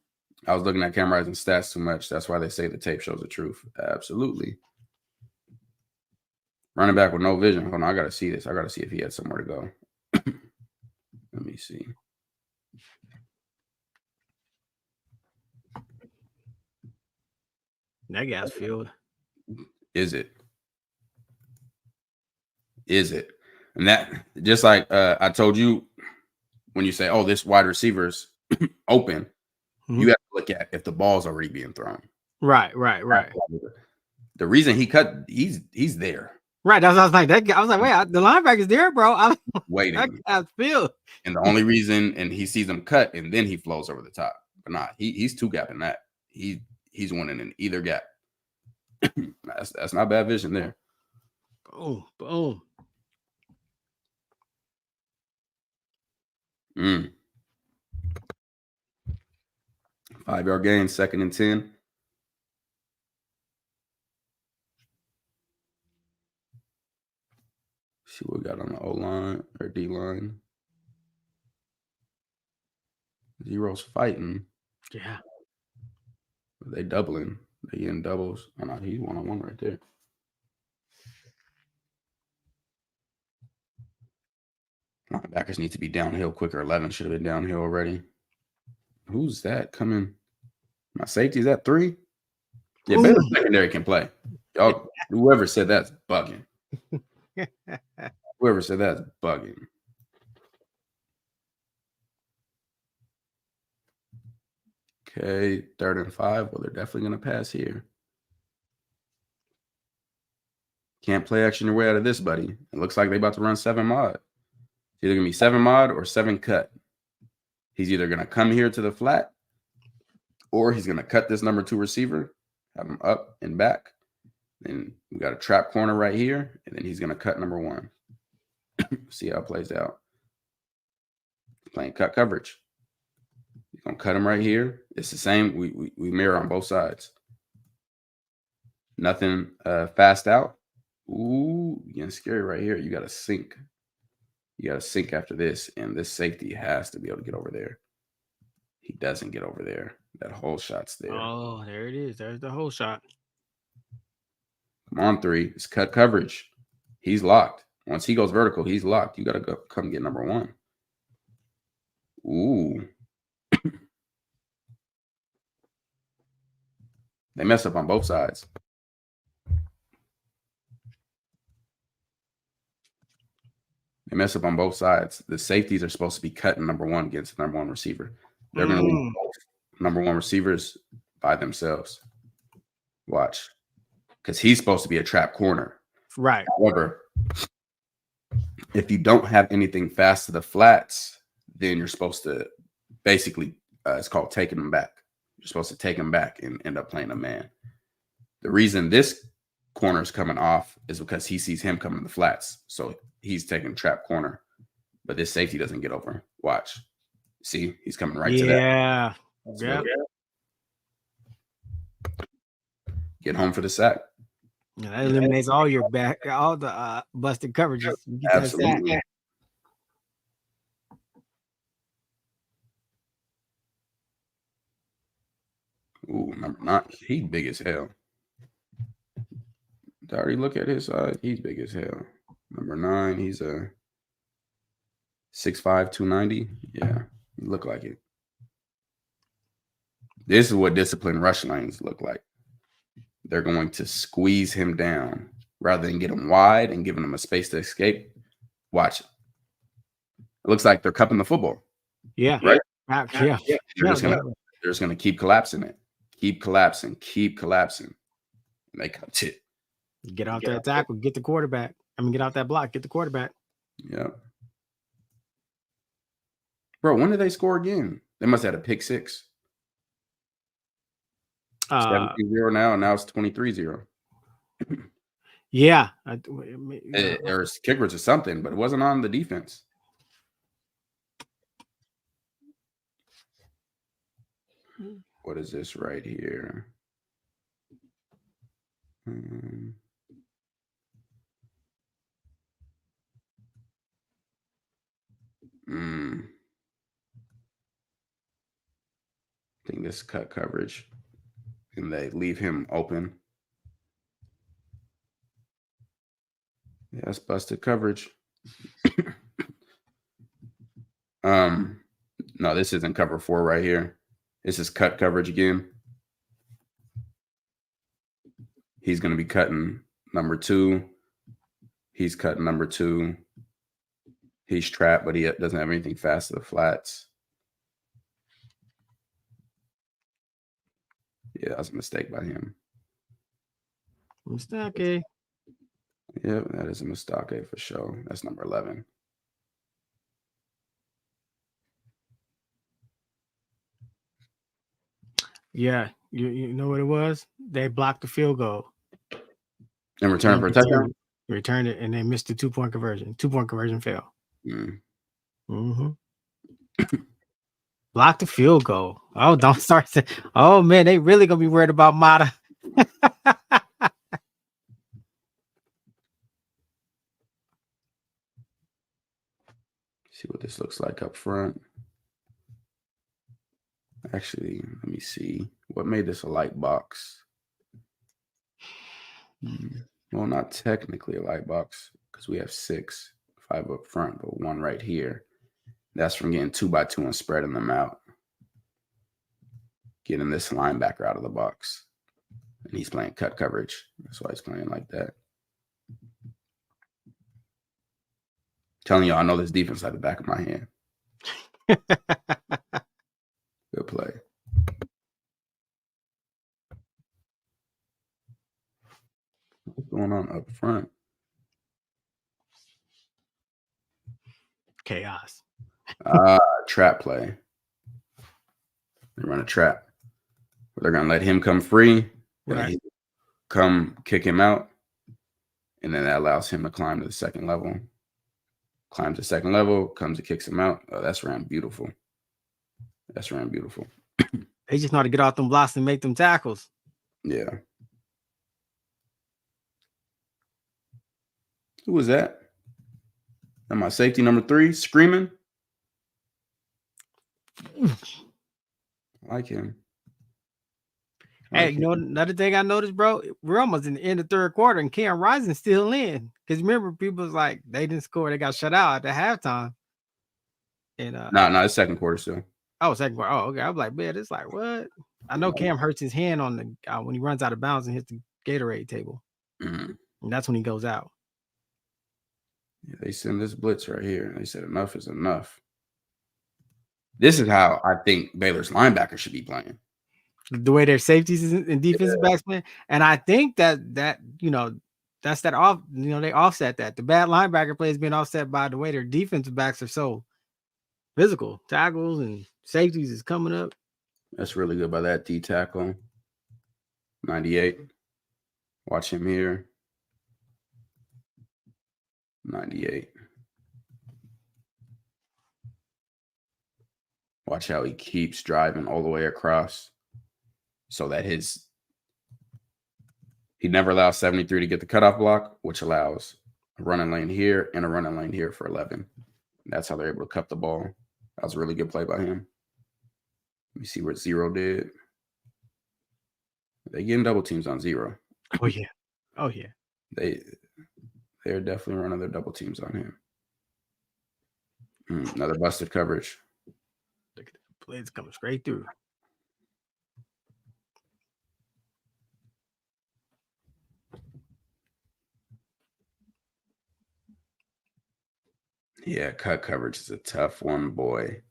I was looking at cameras and stats too much. That's why they say the tape shows the truth. Absolutely. Running back with no vision. Hold on, I got to see this. I got to see if he had somewhere to go. Let me see. That gas field. Is it? Is it? And that just like I told you when you say, "Oh, this wide receiver's open," you have to look at if the ball's already being thrown. Right. The reason he cut, he's there. Right. That's what I was like. That guy, I was like, wait, the linebacker's there, bro. I'm waiting. I feel. And the only reason, and he sees him cut, and then he flows over the top. But nah, he's two gapping that. He's winning in either gap. That's not bad vision there. Boom. 5-yard gain, 2nd and 10. See what we got on the O line or D line. Zero's fighting. Yeah. They doubling. They in doubles. Oh no, he's 1-on-1 right there. Linebackers need to be downhill quicker. 11 should have been downhill already. Who's that coming? My safety's at 3. Yeah, Baylor secondary can play. Y'all, whoever said that's bugging. Whoever said that's bugging. Okay, 3rd and 5. Well, they're definitely going to pass here. Can't play action your way out of this, buddy. It looks like they're about to run 7 mod. It's either going to be 7 mod or 7 cut. He's either going to come here to the flat or he's going to cut this number 2 receiver, have him up and back. Then we got a trap corner right here, and then he's going to cut number 1. See how it plays out. Playing cut coverage. He's going to cut him right here. It's the same. We mirror on both sides. Nothing fast out. Ooh, getting scary right here. You got to sink. You got to sink after this, and this safety has to be able to get over there. He doesn't get over there. That whole shot's there. Oh, there it is. There's the whole shot. Come on, 3. It's cut coverage. He's locked. Once he goes vertical, he's locked. You got to go come get number 1. Ooh. They mess up on both sides. They mess up on both sides. The safeties are supposed to be cutting number 1 against the number 1 receiver. They're going to leave both number 1 receivers by themselves. Watch. Because he's supposed to be a trap corner. Right. However, if you don't have anything fast to the flats, then you're supposed to basically, it's called taking them back. You're supposed to take him back and end up playing a man. The reason this corner is coming off is because he sees him coming to the flats. So he's taking trap corner, but this safety doesn't get over. Watch. See, he's coming right to that. Yeah. Get home for the sack. Yeah, that eliminates all your back, all the busted coverages. Absolutely. Ooh, number 9. He's big as hell. To already look at his side, he's big as hell. Number 9, he's a 6'5", 290. Yeah, he look like it. This is what disciplined rush lanes look like. They're going to squeeze him down rather than get him wide and giving him a space to escape. Watch it. It looks like they're cupping the football. Yeah. Right? Yeah. They're just going to keep collapsing it. Keep collapsing. And they cut it. Get off that tackle. Get the quarterback. Get off that block. Get the quarterback. Yeah. Bro, when did they score again? They must have had a pick 6. 17-0 now, and now it's 23-0. Yeah. There's kickers or something, but it wasn't on the defense. What is this right here? I think this cut coverage. And they leave him open. Yeah, that's busted coverage. No, this isn't cover 4 right here. This is cut coverage again. He's going to be cutting number 2. He's cut number 2. He's trapped, but he doesn't have anything fast to the flats. Yeah, that was a mistake by him. Mistake. Yep, that is a mistake for sure. That's number 11. Yeah, you know what it was? They blocked the field goal. And return for a touchdown? Returned it, and they missed the 2-point conversion. 2-point conversion fail. Block the field goal. Oh, don't start. Oh, man, they really going to be worried about Mata. See what this looks like up front. Actually, let me see. What made this a light box? Well, not technically a light box because we have 6, 5 up front, but 1 right here. That's from getting 2x2 and spreading them out. Getting this linebacker out of the box. And he's playing cut coverage. That's why he's playing like that. Telling you, I know this defense like the back of my hand. Good play. What's going on up front? Chaos. Trap play. They run a trap. They're going to let him come free. Right. Come kick him out. And then that allows him to climb to the second level. Climbs the second level, comes and kicks him out. Oh, that's ran beautiful. That's ran beautiful. They just know how to get off them blocks and make them tackles. Yeah. Who was that? And my safety number 3, screaming. I like him. Hey, you know another thing I noticed, bro? We're almost in the end of the 3rd quarter, and Cam Rising's still in. Because remember, people was like, they didn't score, they got shut out at the halftime. And no, it's 2nd quarter still. Oh, 2nd quarter. Oh, okay. I was like, man, it's like what? I know Cam hurts his hand on the when he runs out of bounds and hits the Gatorade table, and that's when he goes out. Yeah, they send this blitz right here. They said enough is enough. This is how I think Baylor's linebacker should be playing. The way their safeties and defensive backs play, and I think that that's that off. They offset that. The bad linebacker play is being offset by the way their defensive backs are so physical. Tackles and safeties is coming up. That's really good by that D tackle. 98. Watch him here. 98. Watch how he keeps driving all the way across so that he never allows 73 to get the cutoff block, which allows a running lane here and a running lane here for 11. That's how they're able to cut the ball. That was a really good play by him. Let me see what 0 did. They getting double teams on 0. Oh yeah. Oh yeah. They're definitely running their double teams on him. Another busted coverage. Look at the blades coming straight through. Yeah, cut coverage is a tough one, boy.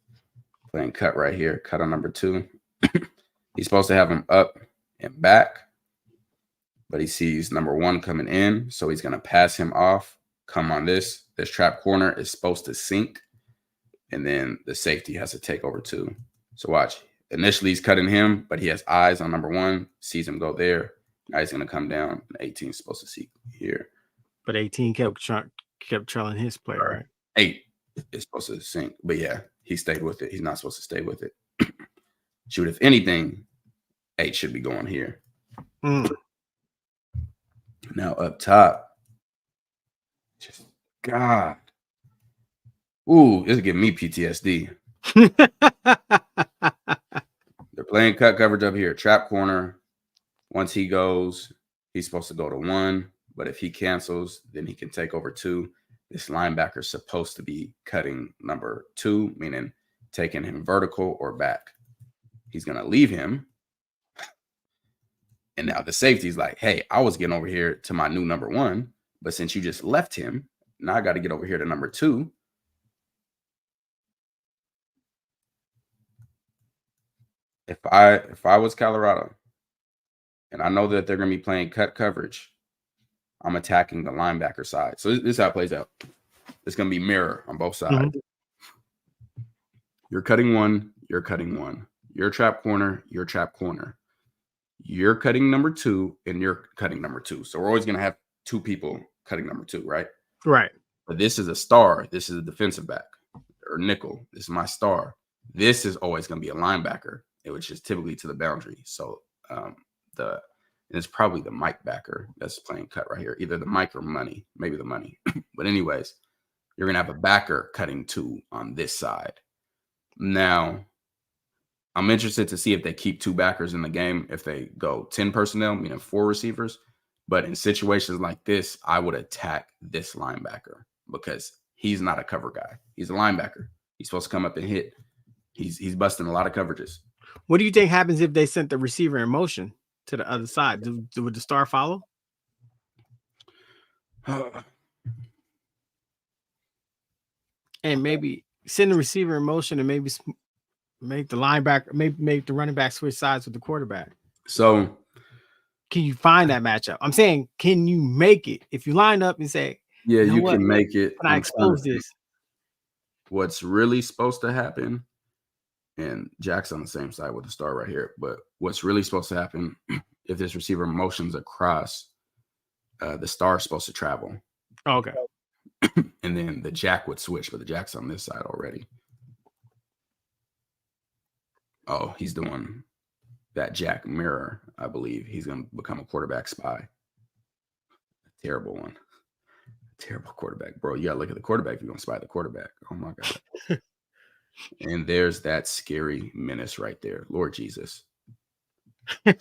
Playing cut right here. Cut on number 2. He's supposed to have him up and back, but he sees number 1 coming in, so he's going to pass him off, come on this. This trap corner is supposed to sink, and then the safety has to take over 2. So watch. Initially, he's cutting him, but he has eyes on number 1, sees him go there. Now he's going to come down, and 18 is supposed to see here. But 18 kept trailing his play, right? 8 is supposed to sink, but yeah, he stayed with it. He's not supposed to stay with it. Shoot, if anything, 8 should be going here. Now up top, just God. Ooh, this is giving me PTSD. They're playing cut coverage up here, trap corner. Once he goes, he's supposed to go to 1, but if he cancels, then he can take over 2. This linebacker is supposed to be cutting number 2, meaning taking him vertical or back. He's going to leave him. And now the safety's like, hey, I was getting over here to my new number 1, But since you just left him, now I got to get over here to number 2. If I was Colorado and I know that they're going to be playing cut coverage, I'm attacking the linebacker side. So this is how it plays out. It's going to be mirror on both sides. Mm-hmm. You're cutting one. You're cutting one. You're trap corner. You're trap corner. You're cutting number 2, and you're cutting number 2. So we're always going to have 2 people cutting number 2, right? Right. But this is a star. This is a defensive back or nickel. This is my star. This is always going to be a linebacker, which is typically to the boundary. So it's probably the Mike backer that's playing cut right here. Either the Mike or money, maybe the money. But anyways, you're going to have a backer cutting 2 on this side. Now, I'm interested to see if they keep 2 backers in the game, if they go 10 personnel, meaning 4 receivers. But in situations like this, I would attack this linebacker because he's not a cover guy. He's a linebacker. He's supposed to come up and hit. He's busting a lot of coverages. What do you think happens if they sent the receiver in motion to the other side? Would the star follow? And maybe send the receiver in motion and maybe make the linebacker, maybe make the running back switch sides with the quarterback. So can you find that matchup? I'm saying, can you make it? If you line up and say, yeah, you can make it. Can I expose this? What's really supposed to happen, and Jack's on the same side with the star right here, but what's really supposed to happen if this receiver motions across, the star is supposed to travel. Okay. And then the jack would switch, but the jack's on this side already. Oh, he's doing that jack mirror, I believe. He's going to become a quarterback spy. A terrible one. Terrible quarterback. Bro, you got to look at the quarterback if you're going to spy the quarterback. Oh, my God. And there's that scary menace right there. Lord Jesus. Oh,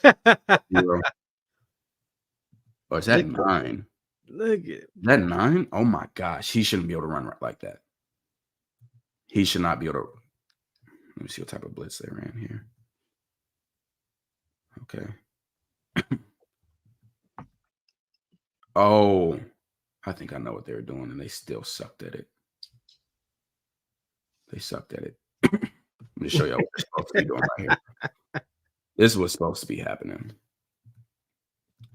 is that 9? Look at it. That 9? Oh, my gosh. He shouldn't be able to run right like that. He should not be able to. Let me see what type of blitz they ran here. Okay. Oh, I think I know what they were doing, and they still sucked at it. They sucked at it. Let me show y'all what they're supposed to be doing right here. This is what's supposed to be happening.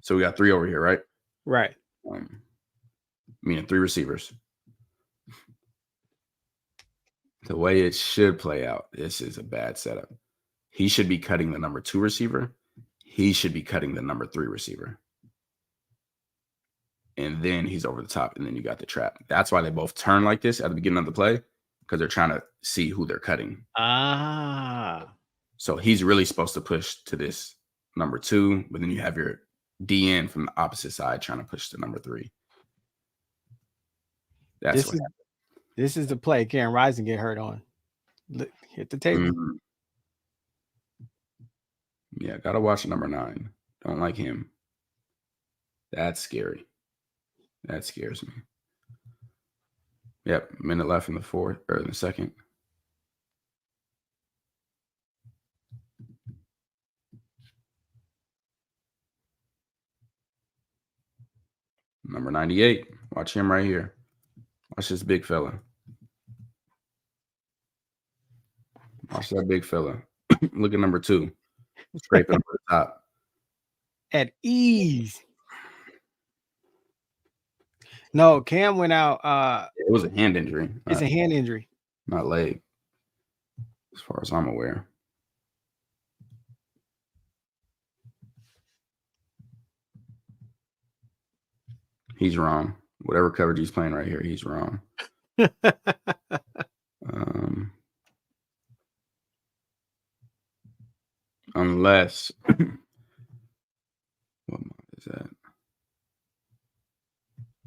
So we got 3 over here, right? Right. Meaning 3 receivers. The way it should play out, this is a bad setup. He should be cutting the number 2 receiver. He should be cutting the number 3 receiver. And then he's over the top, and then you got the trap. That's why they both turn like this at the beginning of the play, because they're trying to see who they're cutting. So he's really supposed to push to this number 2, but then you have your DN from the opposite side trying to push to number 3. This is the play Karen Rising get hurt on. Look, hit the table. Mm-hmm. Yeah, gotta watch number 9. Don't like him. That's scary. That scares me. Yep, minute left in the 4th or in the 2nd. Number 98. Watch him right here. Watch this big fella. Watch that big fella. Look at number 2. Scraping over the top. At ease. No, Cam went out. It was a hand injury. It's a hand injury. Not leg. As far as I'm aware. He's wrong. Whatever coverage he's playing right here, he's wrong. Unless what mod is that?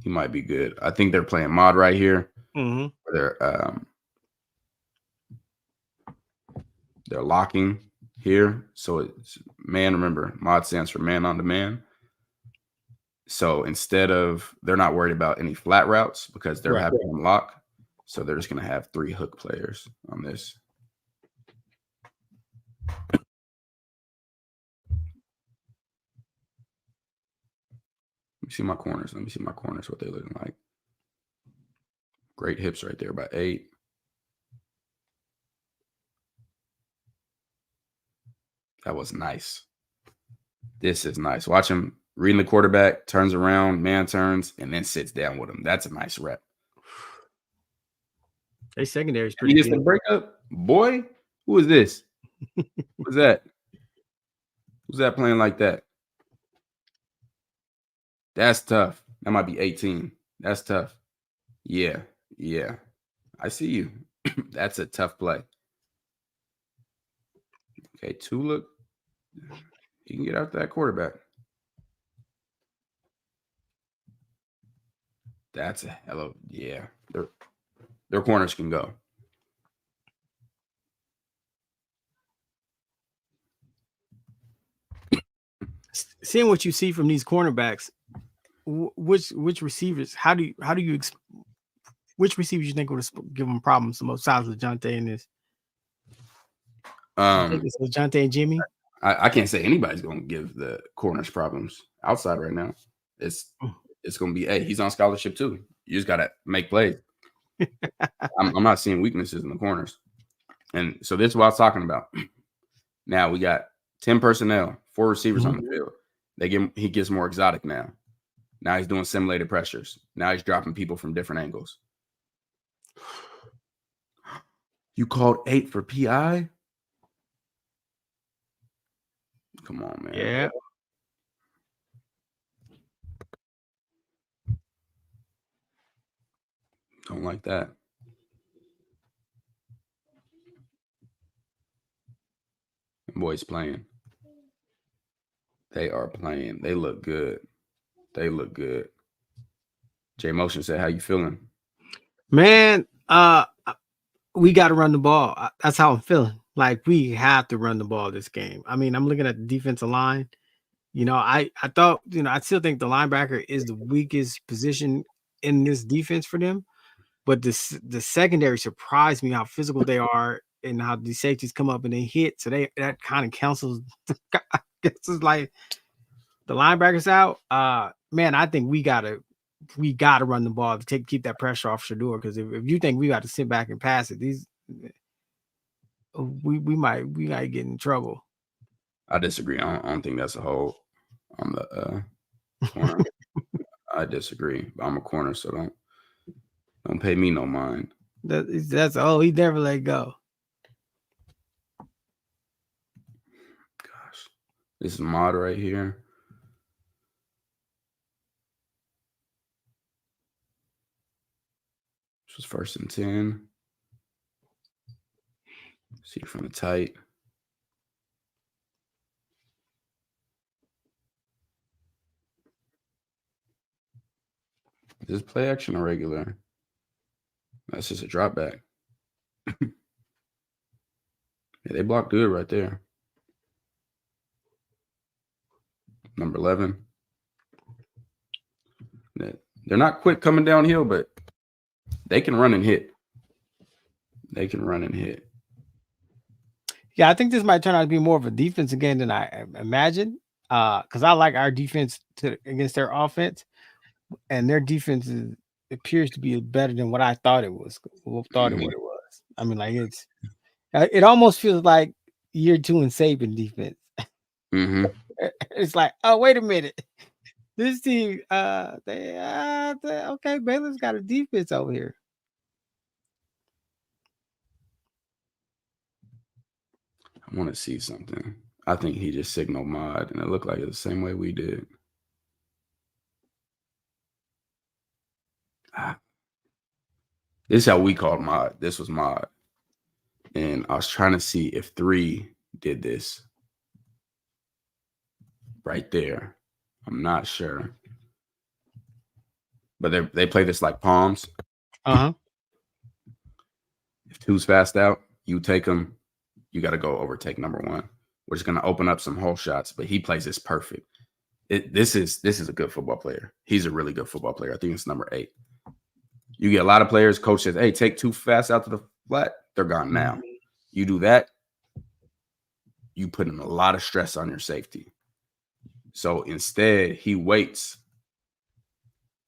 He might be good. I think they're playing mod right here. Mm-hmm. They're locking here. So it's man. Remember, mod stands for man on demand. So instead of, they're not worried about any flat routes because they're having them lock. So they're just going to have 3 hook players on this. Let see my corners. What they looking like. Great hips right there by 8. That was nice. This is nice. Watch him reading the quarterback, turns around, man turns, and then sits down with him. That's a nice rep. Their secondary is pretty He gets good. the breakup. Boy, who is this? Who's that? Who's that playing like that? That's tough. That might be 18. That's tough. Yeah. I see you. That's a tough play. Okay, 2 look. He can get out that quarterback. That's a hell of, yeah. Their corners can go. Seeing what you see from these cornerbacks, which receivers? How do you which receivers you think would give them problems the most? Besides LeJohntay and this, I think it's LeJohntay and Jimmy. I can't say anybody's going to give the corners problems outside right now. It's going to be, hey, he's on scholarship too. You just got to make plays. I'm not seeing weaknesses in the corners. And so this is what I was talking about. Now we got 10 personnel, 4 receivers on the field. He gets more exotic now. Now he's doing simulated pressures. Now he's dropping people from different angles. You called 8 for PI? Come on, man. Yeah. Don't like that. Boys playing. They are playing. They look good. J Motion said, how you feeling? Man, we got to run the ball. That's how I'm feeling. Like, we have to run the ball this game. I mean, I'm looking at the defensive line. I thought, I still think the linebacker is the weakest position in this defense for them. But the secondary surprised me how physical they are and how the safeties come up and they hit. So that kind of cancels. It's like the linebackers out. Man, I think we gotta run the ball to keep that pressure off Shedeur. Because if you think we got to sit back and pass it, we might get in trouble. I disagree. I don't think that's a hold on the corner. I disagree. I'm a corner, so don't pay me no mind. That's he never let go. Gosh, this is mod right here. This was 1st and 10. See from the tight. Is this play action or regular? That's just a drop back. Yeah, they blocked good right there. Number 11. They're not quick coming downhill, but they can run and hit. Yeah, I think this might turn out to be more of a defense again than I imagined. Because I like our defense against their offense, and their defense appears to be better than what I thought it was. What it was. I mean, like it almost feels like year 2 in Saban defense. Mm-hmm. It's like, oh, wait a minute, this team, okay, Baylor's got a defense over here. I want to see something. I think he just signaled mod, and it looked like it the same way we did. This is how we called mod. This was mod. And I was trying to see if 3 did this. Right there. I'm not sure. But they play this like palms. Uh-huh. If 2's fast out, you take them. You got to go overtake number 1. We're just going to open up some hole shots, but he plays this perfect. This is a good football player. He's a really good football player. I think it's number 8. You get a lot of players, coach says, hey, take 2 fast out to the flat. They're gone now. You do that, you put in a lot of stress on your safety. So instead, he waits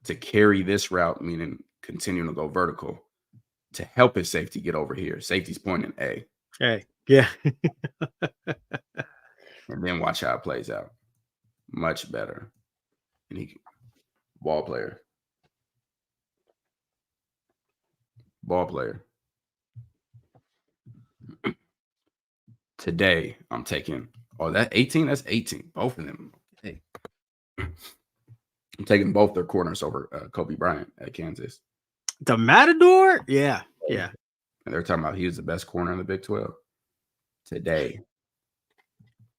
to carry this route, meaning continuing to go vertical, to help his safety get over here. Safety's pointing A. Hey, yeah. And then watch how it plays out. Much better. And he ball player. Ball player. Today, I'm taking, that 18? That's 18. Both of them. Hey. I'm taking both their corners over Kobe Bryant at Kansas. The Matador? Yeah. Yeah. And they're talking about he was the best corner in the Big 12 today.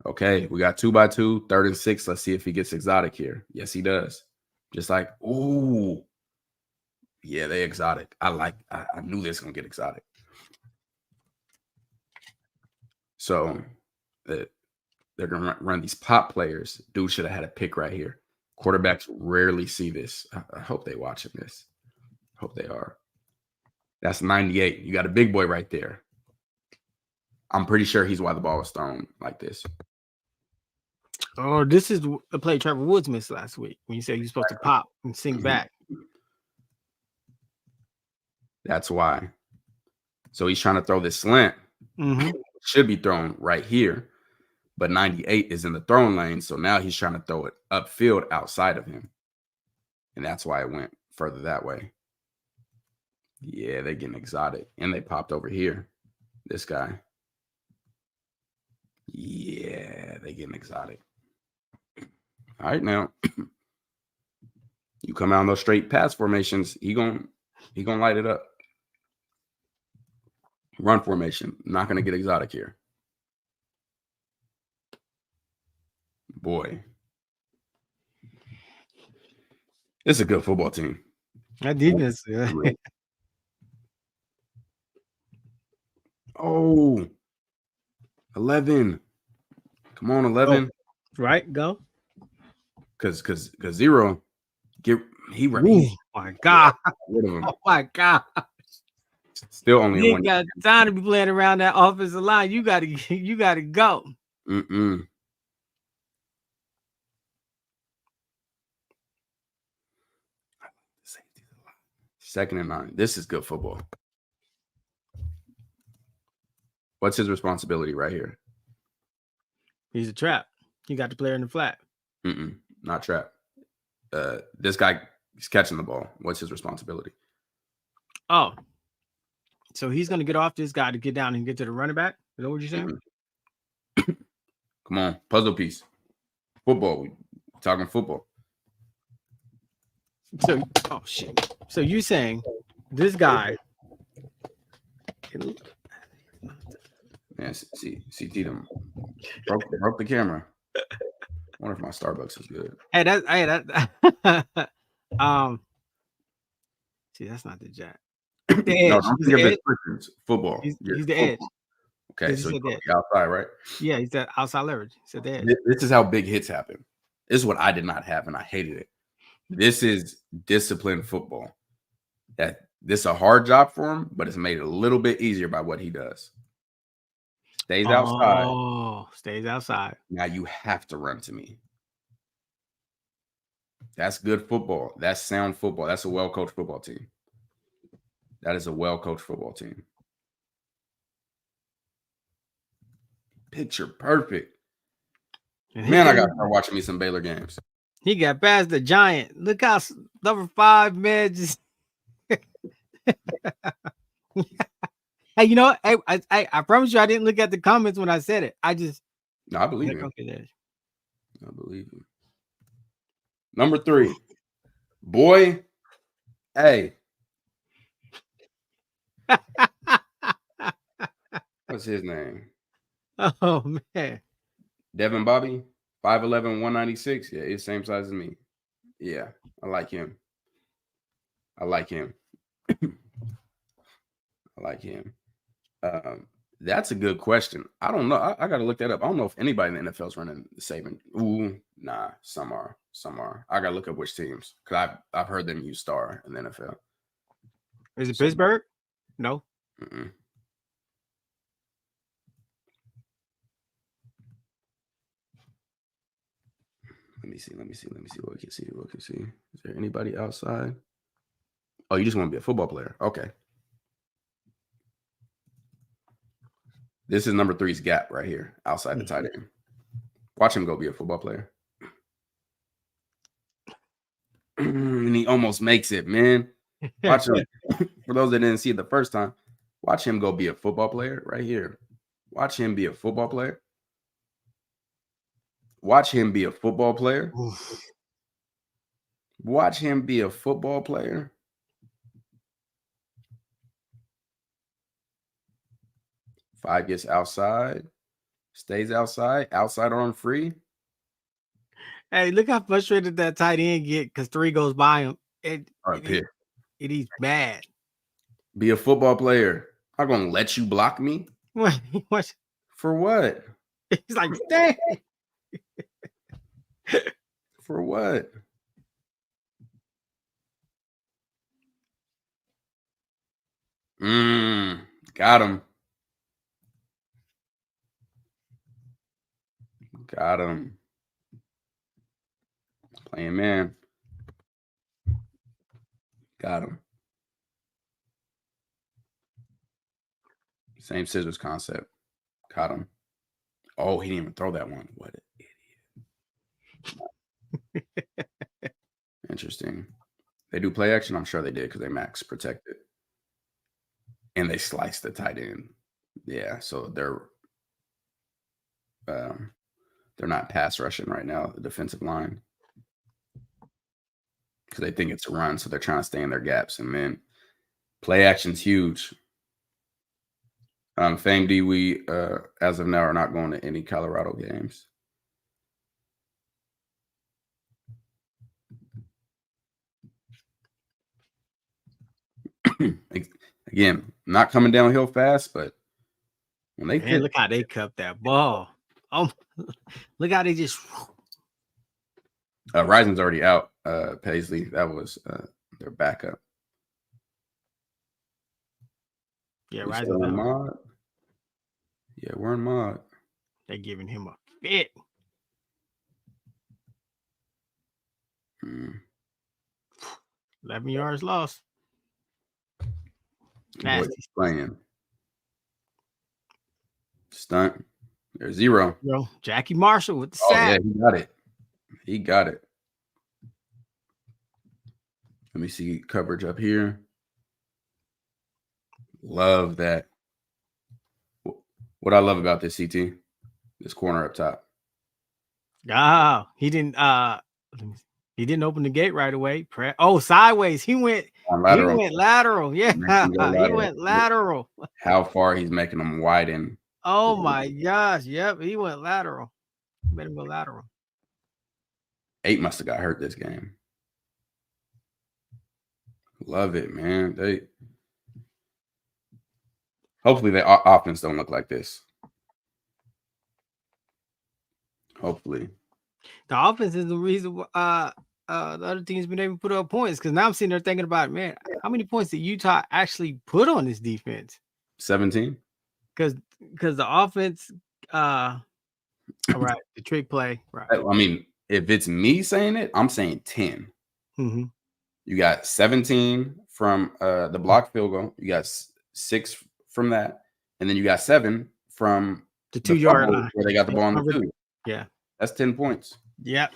Okay, we got 2x2, 3rd and 6. Let's see if he gets exotic here. Yes, he does. Just like, ooh. Yeah, they exotic. I knew this was going to get exotic. So they're going to run these pop players. Dude should have had a pick right here. Quarterbacks rarely see this. I hope they watching this. Hope they are. That's 98. You got a big boy right there. I'm pretty sure he's why the ball was thrown like this. Oh, this is the play Trevor Woods missed last week when you said you're supposed to pop and sink back. That's why. So he's trying to throw this slant. Should be thrown right here. But 98 is in the throwing lane. So now he's trying to throw it upfield outside of him. And that's why it went further that way. Yeah, they're getting exotic. And they popped over here. This guy. Yeah, they getting exotic. All right, now. You come out on those straight pass formations, he gonna light it up. Run formation, not gonna get exotic here. Boy. It's a good football team. That defense. Oh, 11. Come on, 11. Oh, right, go. Cause 0 he Oh my God. Oh my God. Still only you one. Got time to be playing around that offensive line. You gotta go. Second and 9. This is good football. What's his responsibility right here? He's a trap. He got the player in the flat. Not trap. This guy is catching the ball. What's his responsibility? Oh, so he's going to get off this guy to get down and get to the running back? Is that what you're saying? Come on. Puzzle piece. Football. We're talking football. So, oh, shit. So you're saying this guy. Yeah, CT them. Broke the camera. I wonder if my Starbucks is good. Hey, see, that's not the jack. The edge. No, don't think of it. Football. He's the edge. Okay, so he's outside, right? Yeah, he's that outside leverage. He said the edge. This is how big hits happen. This is what I did not have, and I hated it. This is disciplined football. This is a hard job for him, but it's made a little bit easier by what he does. Stays outside. Oh, stays outside. Now you have to run to me. That's good football. That's sound football. That's a well-coached football team. That is a well-coached football team. Picture perfect. Man, I got to start watching me some Baylor games. He got past the giant. Look how number 5 man just. Hey, you know what? Hey, I promise you, I didn't look at the comments when I said it. I believe you. Okay, there. I believe you. Number 3, boy. Hey. What's his name? Oh man. Devin Bobby, 5'11", 196. Yeah, he's the same size as me. Yeah, I like him. That's a good question. I don't know. I got to look that up. I don't know if anybody in the NFL is running the saving. Ooh, nah, some are. I got to look up which teams because I've heard them use star in the NFL. Is it Pittsburgh? No. Let me see what we can see. Is there anybody outside? Oh, you just want to be a football player. Okay. This is number 3's gap right here, outside the tight end. Watch him go be a football player. And he almost makes it, man. Watch him. For those that didn't see it the first time, watch him go be a football player right here. Watch him be a football player. Watch him be a football player. Watch him be a football player. Five gets outside, stays outside on free. Hey, look how frustrated that tight end get because 3 goes by him. He's bad. Be a football player. I'm gonna let you block me. What? For what? He's like, dang. For what? Got him. Got him. Playing man. Got him. Same scissors concept. Got him. Oh, he didn't even throw that one. What an idiot. Interesting. They do play action? I'm sure they did because they max protected. And they sliced the tight end. Yeah, so they're not pass rushing right now, the defensive line. Because they think it's a run, so they're trying to stay in their gaps. And then play action's huge. Fame D, we as of now are not going to any Colorado games. Again, not coming downhill fast, but when they look how they cupped that ball. Oh, look how they just. Rising's already out. Paisley, that was their backup. Yeah, Rising's out. Mod. Yeah, we're in mod. They're giving him a fit. 11 yards lost. Nasty. Playing. Stunt. There's 0. Jackie Marshall with the sack. Yeah, he got it. Let me see coverage up here. Love that. What I love about this CT, this corner up top. Oh, he didn't open the gate right away. Sideways. He went lateral. Yeah, he went lateral. How far he's making them widen. Oh my gosh. Yep, he went lateral. Made him go lateral. 8 must have got hurt this game. Love it, man. Hopefully their offense don't look like this. Hopefully. The offense is the reason the other team's been able to put up points, because now I'm sitting there thinking about, man, how many points did Utah actually put on this defense? 17. Because the offense, all right, the trick play, right. I mean, if it's me saying it, I'm saying 10. Mm-hmm. You got 17 from the block field goal. You got 6 from that, and then you got 7 from the 2-yard line where they got the ball on the 2. Yeah, that's 10 points. Yep.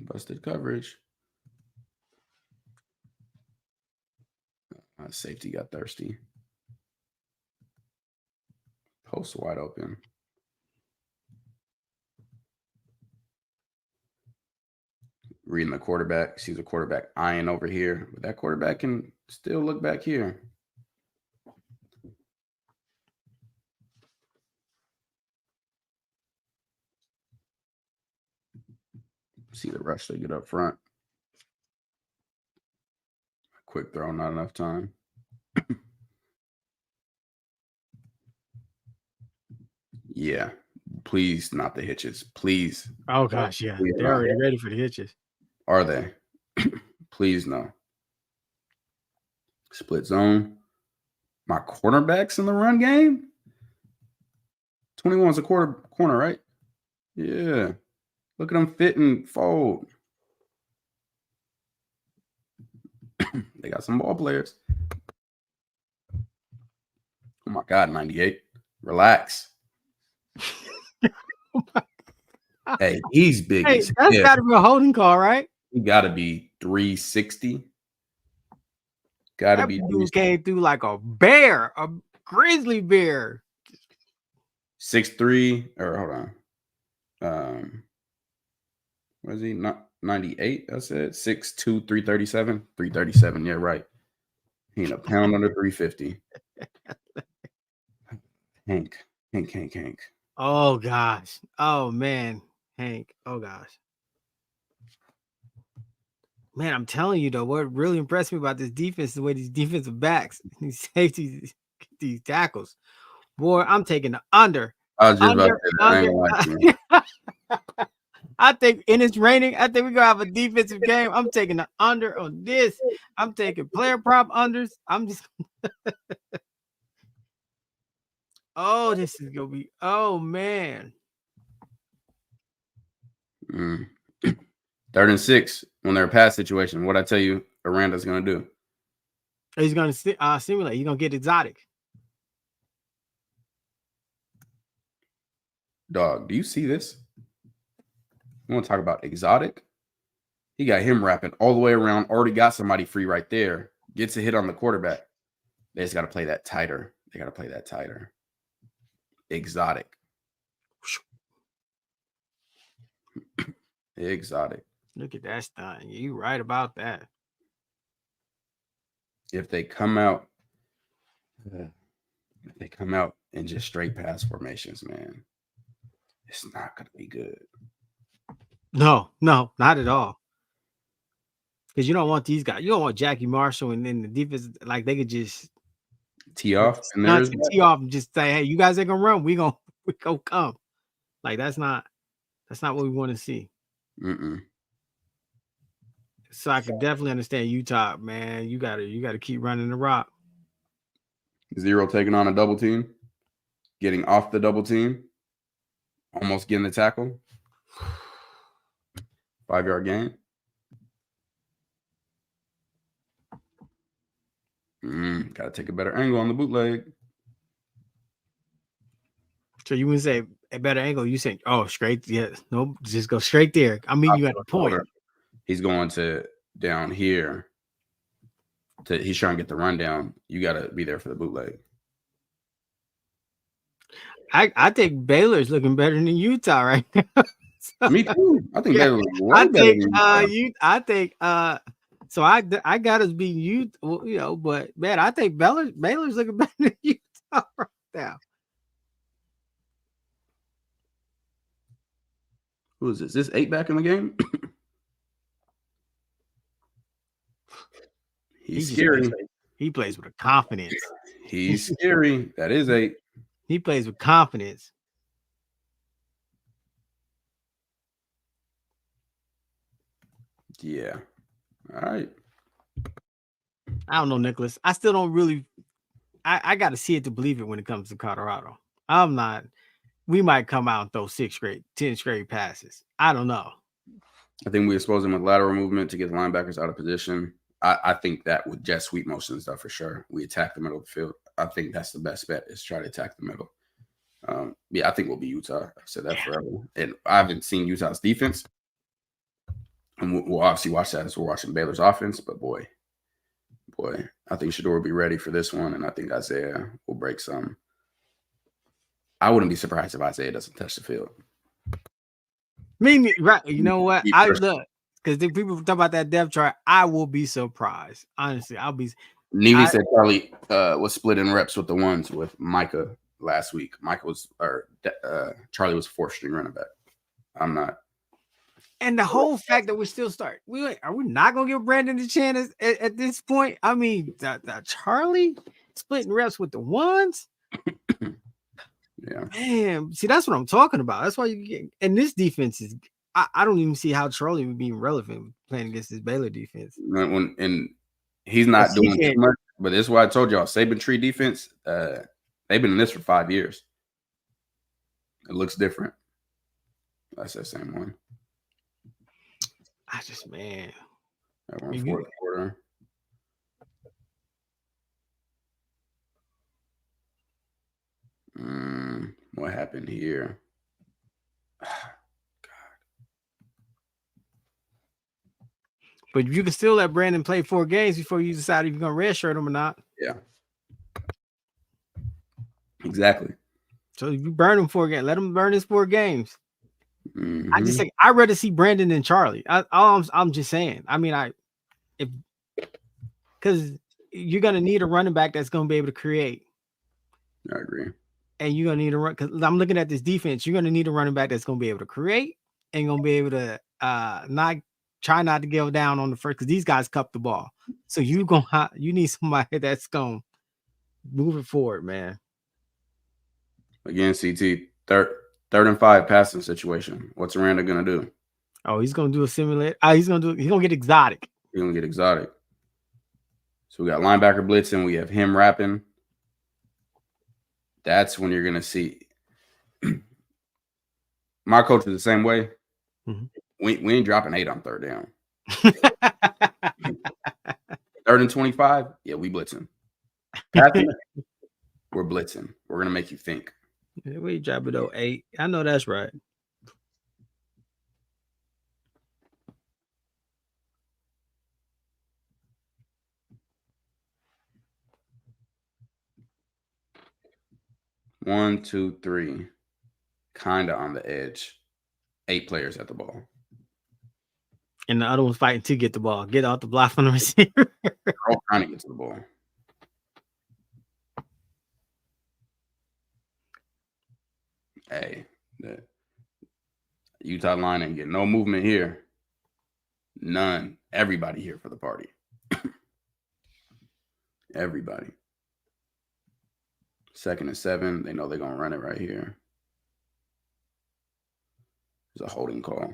Busted coverage. Safety got thirsty. Post wide open. Reading the quarterback. Sees a quarterback eyeing over here, but that quarterback can still look back here. See the rush they get up front. Quick throw, not enough time. Yeah, please, not the hitches. Please. Oh gosh, yeah, they're already ready for the hitches. Are they? Please no. Split zone. My cornerbacks in the run game. 21's a corner, right? Yeah. Look at them fit and fold. They got some ball players. Oh my God, 98. Relax. Hey, he's big. Hey, that's got to be a holding call, right? He got to be 360. Got to be. Dude came through like a bear, a grizzly bear. 6'3", or hold on. What is he? Not 98. That's it. 6'2", 337. 337. Yeah, right. He ain't a pound under 350. Hank. Oh gosh. Oh man, Hank. Oh gosh. Man, I'm telling you though, what really impressed me about this defense is the way these defensive backs, these safeties, these tackles. Boy, I'm taking the under. I was just about to say that. I think in it's raining, I think we're gonna have a defensive game. I'm taking the under on this. I'm taking player prop unders. I'm just oh, this is gonna be man. 3rd and 6 when they're pass situation. What I tell you, Aranda's gonna do. He's gonna simulate. He's gonna get exotic. Dog, do you see this? You want to talk about exotic? He got him wrapping all the way around. Already got somebody free right there. Gets a hit on the quarterback. They just got to play that tighter. Exotic. Exotic. Look at that stunt. You right about that. If they come out in just straight pass formations, man, it's not going to be good. No, not at all. Because you don't want these guys. You don't want Jackie Marshall and then the defense, like they could just tee off and just say, hey, you guys ain't gonna run. We gonna come. Like that's not what we want to see. So I can definitely understand Utah, man. You gotta keep running the rock. 0 taking on a double team, getting off the double team, almost getting the tackle. 5-yard gain. Got to take a better angle on the bootleg. So you wouldn't say a better angle. You say, oh, straight. Yeah, nope. Just go straight there. I mean, you at the point. He's going to down here. He's trying to get the rundown. You got to be there for the bootleg. I think Baylor's looking better than Utah right now. So, me too. I think Baylor. So I got us beating you, but man, I think Baylor's looking better than Utah right now. Who is this? Is this 8 back in the game? He's scary. He plays with a confidence. He's scary. That is 8. He plays with confidence. Yeah. All right. I don't know, Nicholas. I still don't really. I got to see it to believe it when it comes to Colorado. I'm not. We might come out and throw 10 straight passes. I don't know. I think we expose them with lateral movement to get the linebackers out of position. I think that with jet sweep motion and stuff for sure. We attack the middle of the field. I think that's the best bet is try to attack the middle. I think we'll be Utah. I've said that forever. And I haven't seen Utah's defense. And we'll obviously watch that as we're watching Baylor's offense. But boy, I think Shedeur will be ready for this one. And I think Isaiah will break some. I wouldn't be surprised if Isaiah doesn't touch the field. Right. You know what? I look. Because people talk about that depth chart, I will be surprised. Honestly, I'll be. Neely said Charlie was splitting reps with the ones with Micah last week. Charlie was 4th string running back. I'm not. And the whole fact that we still start, are we not gonna give Brandon the chance at this point? I mean, Charlie splitting reps with the ones. Yeah, man. See, that's what I'm talking about. That's why you get. And this defense is. I don't even see how Charlie would be relevant playing against this Baylor defense. And He's not doing too much, but this is why I told y'all Saban Tree defense. They've been in this for 5 years. It looks different. That's that same one. Man. We're in fourth quarter. What happened here? But you can still let Brandon play 4 games before you decide if you're gonna redshirt him or not. Yeah. Exactly. So if you burn him 4 games, let him burn his 4 games. Mm-hmm. I just think I'd rather see Brandon than Charlie. I'm just saying. I mean, because you're gonna need a running back that's gonna be able to create. I agree. And you're gonna need a run because I'm looking at this defense. You're gonna need a running back that's gonna be able to create and gonna be able to not to give down on the first because these guys cup the ball. So you need somebody that's gonna move it forward, man. Again, CT third and 5 passing situation. What's Aranda gonna do? Oh, he's gonna do a simulate. He's gonna get exotic. He's gonna get exotic. So we got linebacker blitzing. We have him rapping. That's when you're gonna see. My coach is the same way. Mm-hmm. We ain't dropping 8 on third down. 3rd and 25. Yeah, we blitzing. We're blitzing. We're gonna make you think. We drop it 8. I know that's right. One, 2, 3. Kinda on the edge. 8 players at the ball. And the other one's fighting to get the ball. Get out the block from the receiver. They're all trying to get to the ball. Hey, the Utah line ain't getting no movement here. None. Everybody here for the party. Everybody. 2nd and 7. They know they're going to run it right here. There's a holding call.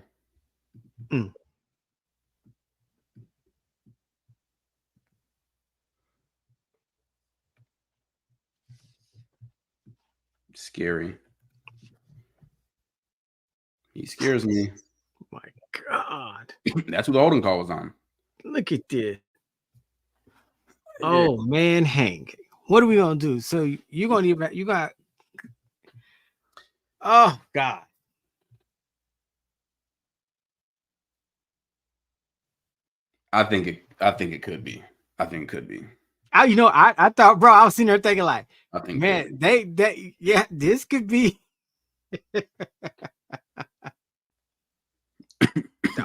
Scary. He scares me. My God. That's who the holding call was on. Look at this. Oh, man, Hank. What are we going to do? So you're going to you got. Oh, God. I think it could be. I think it could be. I thought, bro, I was sitting there thinking like, I think man, this could be.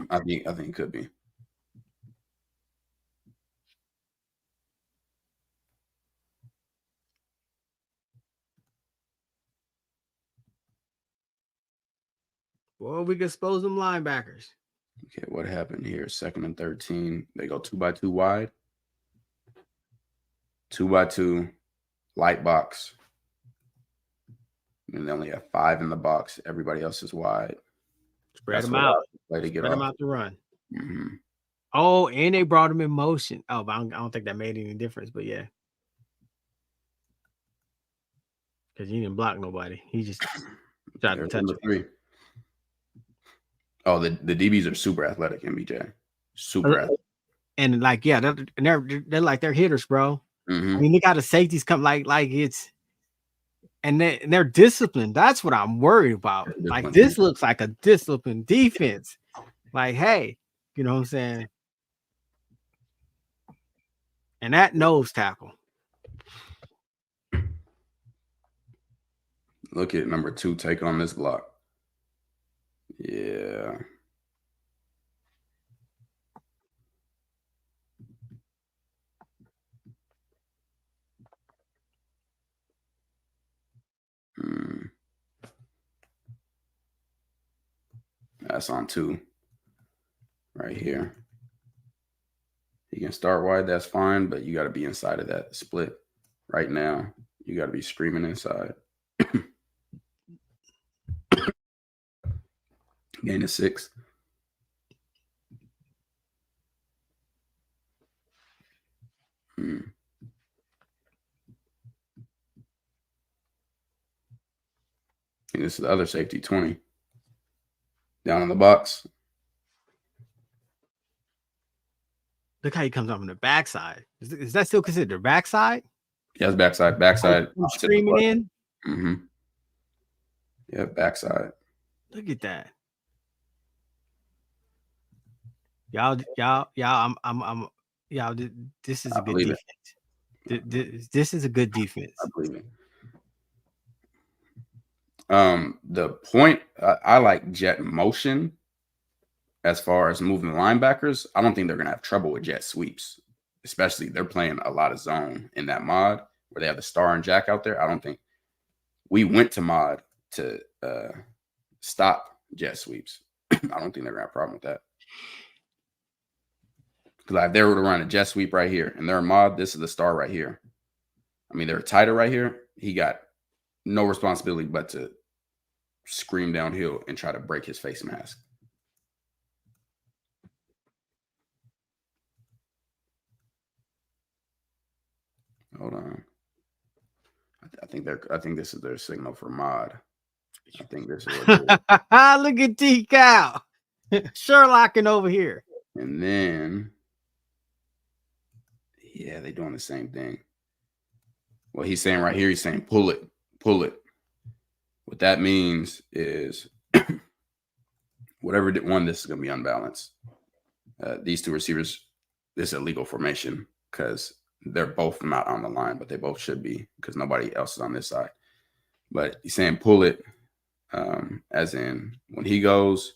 I think it could be. Well, we can expose them linebackers. Okay, what happened here? 2nd and 13. They go 2x2 wide. 2x2 light box. And they only have 5 in the box. Everybody else is wide. Spread them out. Spread them out to run. Mm-hmm. Oh, and they brought him in motion. Oh, but I don't think that made any difference. But yeah, because he didn't block nobody. He just tried to touch it. Oh, the DBs are super athletic, MBJ. Super athletic. And like, yeah, they're like they're hitters, bro. Mm-hmm. I mean, look how the safeties come like it's, and they're disciplined. That's what I'm worried about. Like this looks like a disciplined defense. Like, hey, you know what I'm saying? And that nose tackle. Look at number 2 take on this block. Yeah. That's on 2 right here. You can start wide, that's fine, but you got to be inside of that split right now. You got to be screaming inside. Gain of 6. Mm. And this is the other safety, 20. Down in the box. Look how he comes up on the backside. Is that still considered the backside? Yeah, it's backside. Backside. I'm screaming in. Mm-hmm. Yeah, backside. Look at that. Y'all, y'all. This is a good defense. This is a good defense. I believe it. The point I like jet motion as far as moving the linebackers. I don't think they're gonna have trouble with jet sweeps, especially they're playing a lot of zone in that mod where they have the star and jack out there. I don't think we went to mod to stop jet sweeps. I don't think they're gonna have a problem with that. Because like, if they were to run a jet sweep right here and they're a mod, this is the star right here. I mean, they're tighter right here. He got no responsibility but to scream downhill and try to break his face mask. Hold on. I think this is their signal for mod. I think this is what look at T-Cow. Sherlocking over here. And then yeah, they're doing the same thing. What he's saying right here, he's saying pull it. What that means is whatever one, this is going to be unbalanced. These two receivers, this is a legal formation because they're both not on the line, but they both should be because nobody else is on this side. But he's saying pull it, as in when he goes,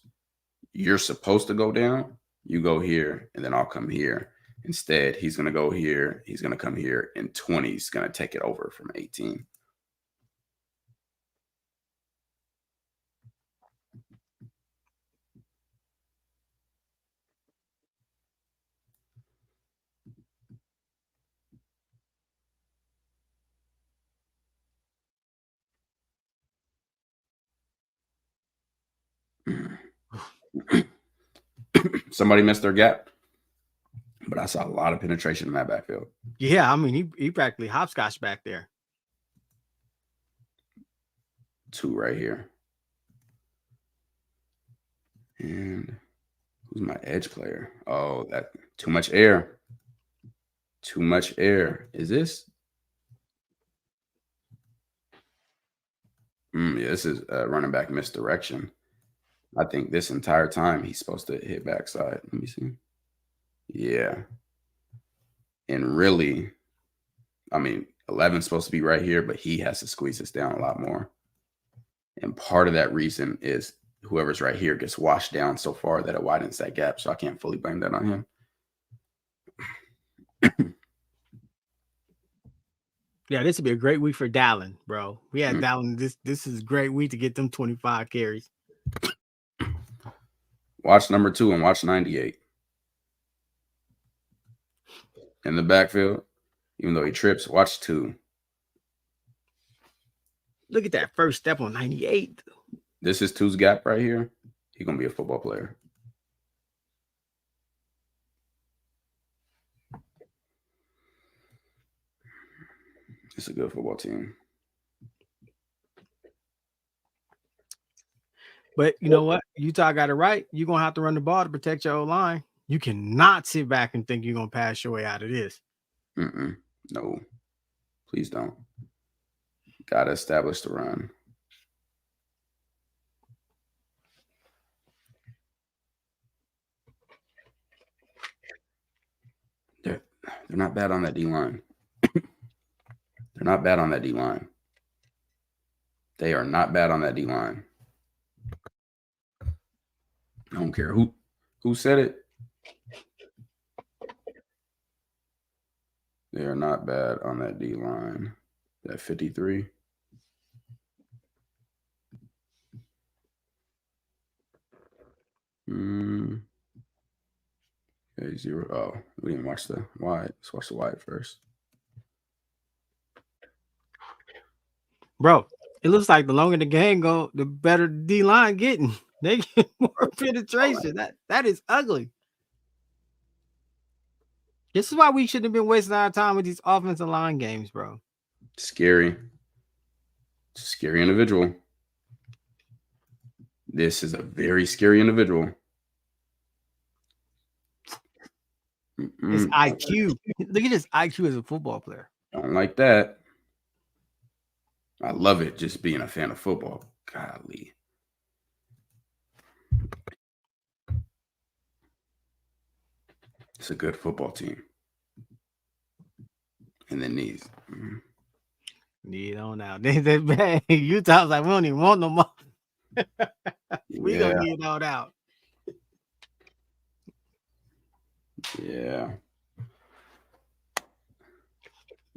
you're supposed to go down. You go here, and then I'll come here. Instead, he's going to go here. He's going to come here, and 20 is going to take it over from 18. Somebody missed their gap, but I saw a lot of penetration in that backfield. Yeah, I mean, he practically hopscotch back there. 2 right here. And who's my edge player? Oh, that too much air. Too much air. Is this? Yeah, this is running back misdirection. I think this entire time he's supposed to hit backside. Let me see. Yeah. And really, I mean, 11's supposed to be right here, but he has to squeeze this down a lot more. And part of that reason is whoever's right here gets washed down so far that it widens that gap. So I can't fully blame that on him. Yeah, this would be a great week for Dallin, bro. We had Dallin. This is a great week to get them 25 carries. Watch number 2 and watch 98. In the backfield, even though he trips, watch 2. Look at that first step on 98. This is 2's gap right here. He's going to be a football player. It's a good football team. But you know what? Utah got it right. You're going to have to run the ball to protect your O-line. You cannot sit back and think you're going to pass your way out of this. No, please don't. Got to establish the run. They're not bad on that D-line. They're not bad on that D-line. They are not bad on that D-line. I don't care who said it. They are not bad on that D-line. That 53. Okay, 0. Oh, we didn't watch the wide. Let's watch the wide first. Bro, it looks like the longer the game go, the better the D-line getting. They get more penetration. That is ugly. This is why we shouldn't have been wasting our time with these offensive line games, bro. Scary. Scary individual. This is a very scary individual. His IQ. Look at his IQ as a football player. Don't like that. I love it just being a fan of football. Golly. It's a good football team. And then these. Need on out. They bad. Utah's like, we don't even want no more. We don't need on out. Yeah.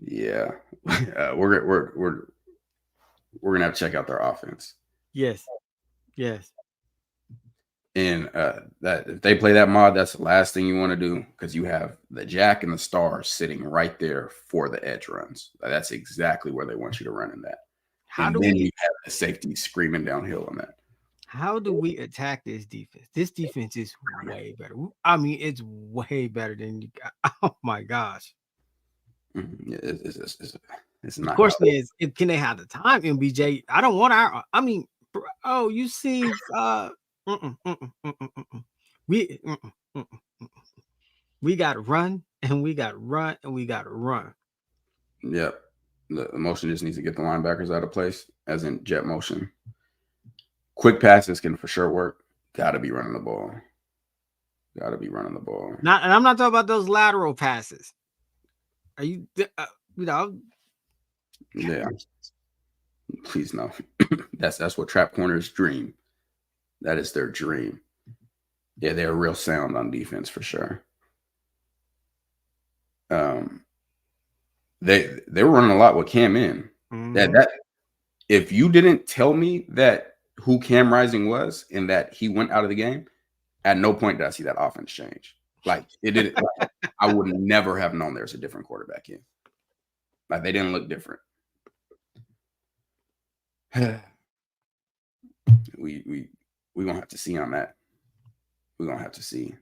Yeah. We're gonna have to check out their offense. Yes. Yes. And that if they play that mod, that's the last thing you want to do, because you have the jack and the star sitting right there for the edge runs. That's exactly where they want you to run in that. You have the safety screaming downhill on that. How do we attack this defense? This defense is way better. I mean, it's way better than you got. Oh my gosh. It's not. Of course, can they have the time, MBJ? I don't want our. I mean, you see, we got to run, and we got to run, and we got to run. Yep. The motion just needs to get the linebackers out of place, as in jet motion. Quick passes can for sure work. Got to be running the ball. Got to be running the ball. And I'm not talking about those lateral passes. Are you, Yeah. Please no. That's what trap corners dream. That is their dream. Yeah, they're real sound on defense for sure. They were running a lot with Cam in. Mm-hmm. That if you didn't tell me that who Cam Rising was and that he went out of the game, at no point did I see that offense change. Like it didn't. Like, I would never have known there's a different quarterback in. Like they didn't look different. we gonna have to see on that. We're gonna have to see.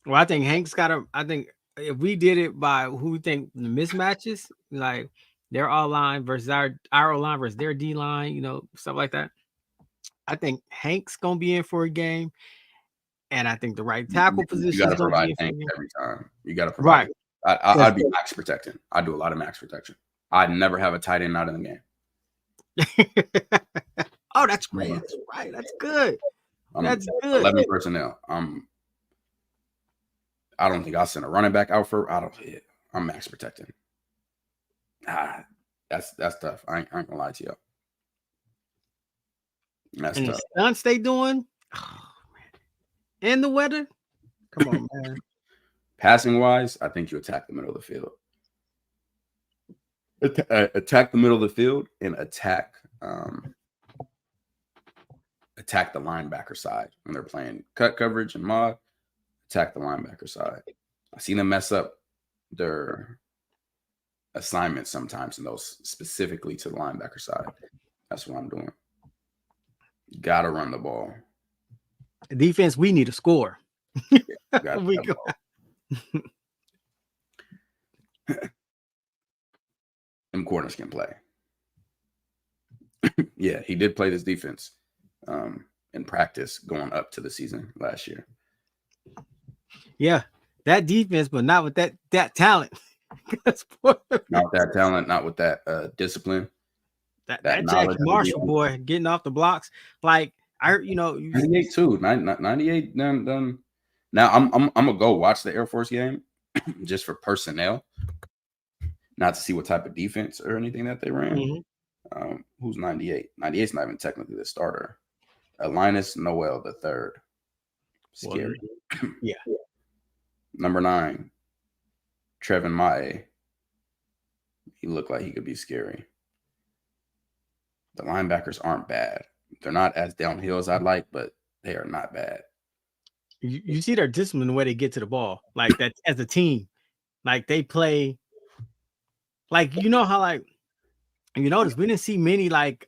Well, I think Hank's got to. I think if we did it by who we think the mismatches, like their all line versus our line versus their D line, stuff like that. I think Hank's gonna be in for a game, and I think the right tackle position. You got to provide Hank every time. You got to provide. Right. I'd be max protecting. I do a lot of max protection. I'd never have a tight end out in the game. Oh, that's great. That's right. That's good. That's good. 11 personnel. I don't think I'll send a running back out for. I'm max protecting. That's tough. I ain't gonna lie to you. That's and tough. The stunts they doing. Oh, man. And the weather. Come on, man. Passing wise, I think you attack the middle of the field. Attack the middle of the field and attack the linebacker side when they're playing cut coverage and mod. Attack the linebacker side. I've seen them mess up their assignments sometimes, and those specifically to the linebacker side. That's what I'm doing. Gotta run the ball. Defense, we need a score. We go. Them corners can play. Yeah, he did play this defense in practice going up to the season last year. Yeah, that defense, but not with that talent. Not with that talent, not with that discipline. That Jack Marshall boy getting off the blocks, like 98 too. 98 done. Now I'm gonna go watch the Air Force game just for personnel, not to see what type of defense or anything that they ran. Mm-hmm. Who's 98? 98's not even technically the starter. Linus Noel the third. Scary. Well, yeah. Number 9, Trevin Mae. He looked like he could be scary. The linebackers aren't bad. They're not as downhill as I'd like, but they are not bad. You see their discipline the way they get to the ball, like that as a team. Like they play, like how like you notice we didn't see many like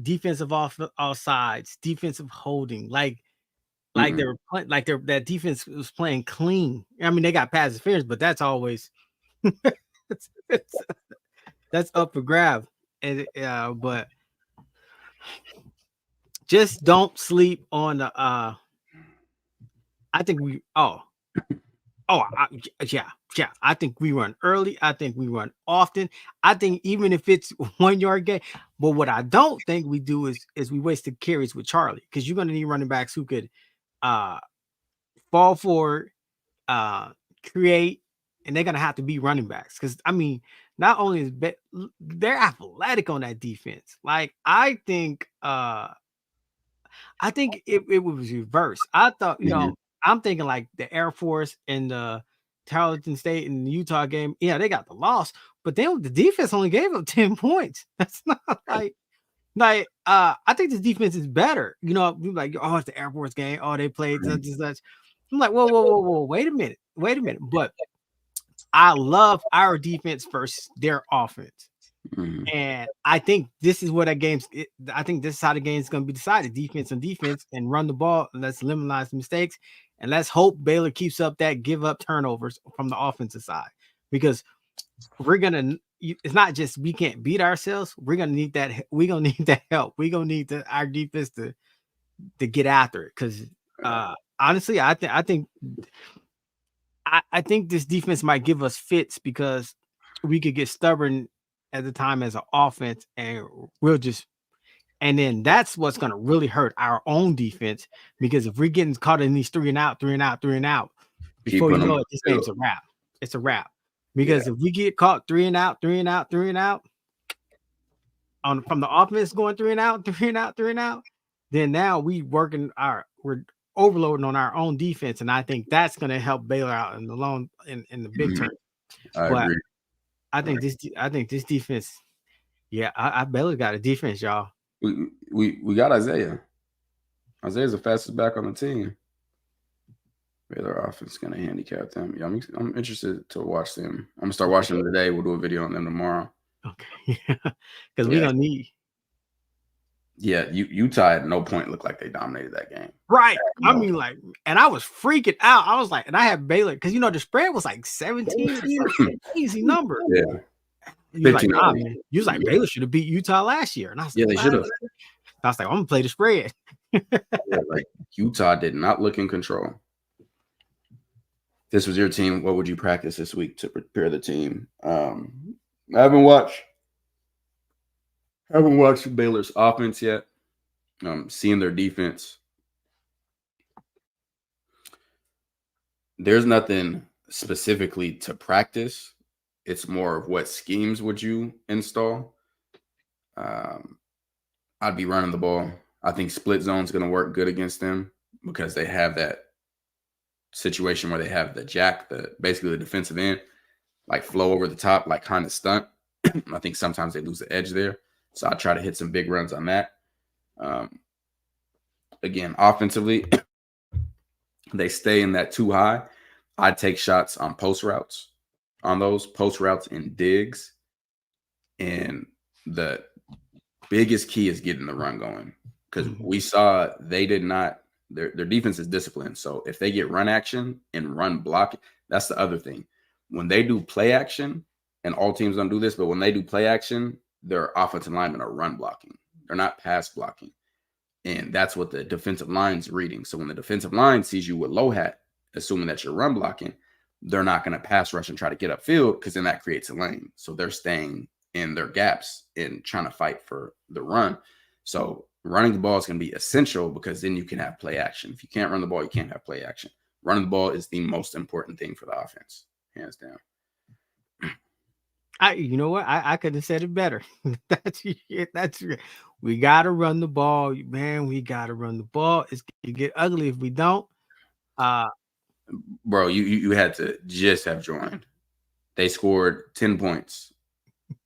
defensive off all sides, defensive holding. Like Like they were playing, like that defense was playing clean. I mean, they got pass interference, but that's always that's up for grab. And but just don't sleep on the. I think we. Yeah. I think we run early. I think we run often. I think even if it's 1 yard gain. But what I don't think we do is we wasted carries with Charlie, because you're going to need running backs who could fall forward, create, and they're going to have to be running backs. Because I mean, not only is they're athletic on that defense. Like I think it was reversed. I thought, I'm thinking like the Air Force and the Tarleton State and the Utah game. Yeah, they got the loss, but then the defense only gave up 10 points. That's not like I think this defense is better. Like, oh, it's the Air Force game. Oh, they played such and such. I'm like, whoa, wait a minute. But I love our defense versus their offense. And I think this is what I think this is how the game is going to be decided: defense on defense, and run the ball. And let's minimize the mistakes, and let's hope Baylor keeps up that give up turnovers from the offensive side, because it's not just we can't beat ourselves. We're gonna need that. We're gonna need that help. We're gonna need our defense to get after it. Because honestly, I think this defense might give us fits, because we could get stubborn at the time as an offense, and and then that's what's going to really hurt our own defense, because if we're getting caught in these 3 and out, before you know it, this game's a wrap. It's a wrap, because if we get caught 3 and out, from the offense going 3 and out, then now we're overloading on our own defense, and I think that's going to help Baylor out in the big term. I agree. I think this defense, I Baylor got a defense, y'all. We got Isaiah. Isaiah's the fastest back on the team. Baylor offense is gonna handicap them. Yeah, I'm interested to watch them. I'm gonna start watching them today. We'll do a video on them tomorrow. Okay, because we don't need. Yeah, Utah at no point looked like they dominated that game. Right. I mean, like, and I was freaking out. I was like, and I had Baylor, because the spread was like 17. Easy number. Yeah. You was like, man. You was like, Baylor should have beat Utah last year. And I was like, they should have. I was like, I'm gonna play the spread. Like Utah did not look in control. This was your team. What would you practice this week to prepare the team? I haven't watched Baylor's offense yet. Seeing their defense. There's nothing specifically to practice. It's more of what schemes would you install. I'd be running the ball. I think split zone is going to work good against them, because they have that situation where they have the jack, basically the defensive end, like flow over the top, like kind of stunt. I think sometimes they lose the edge there. So I try to hit some big runs on that. Again, offensively, they stay in that too high. I take shots on post routes, on those post routes and digs. And the biggest key is getting the run going, because we saw they did not, their defense is disciplined. So if they get run action and run block, that's the other thing. When they do play action, and all teams don't do this, but when they do play action, their offensive linemen are run blocking. They're not pass blocking. And that's what the defensive line's reading. So when the defensive line sees you with low hat, assuming that you're run blocking, they're not going to pass rush and try to get upfield, because then that creates a lane. So they're staying in their gaps and trying to fight for the run. So running the ball is going to be essential, because then you can have play action. If you can't run the ball, you can't have play action. Running the ball is the most important thing for the offense, hands down. You know what? I could have said it better. That's we gotta run the ball, man. We gotta run the ball. It get ugly if we don't. Bro, you had to just have joined. They scored 10 points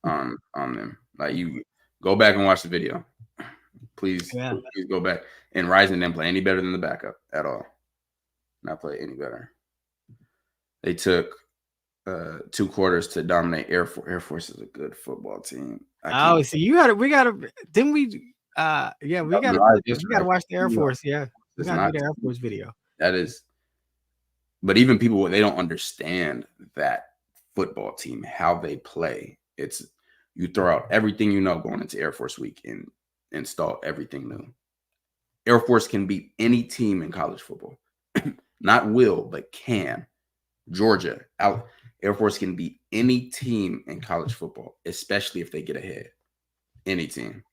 on them. Like, you go back and watch the video. Please go back. And Rising didn't play any better than the backup at all. Not play any better. They took 2 quarters to dominate Air Force. Air Force is a good football team. So we gotta watch the Air Force. Yeah. We gotta do the Air Force video. That is, but even people, they don't understand that football team, how they play. It's you throw out everything you know going into Air Force Week and install everything new. Air Force can beat any team in college football. Not will, but can. Georgia out. Air Force can beat any team in college football, especially if they get ahead. Any team.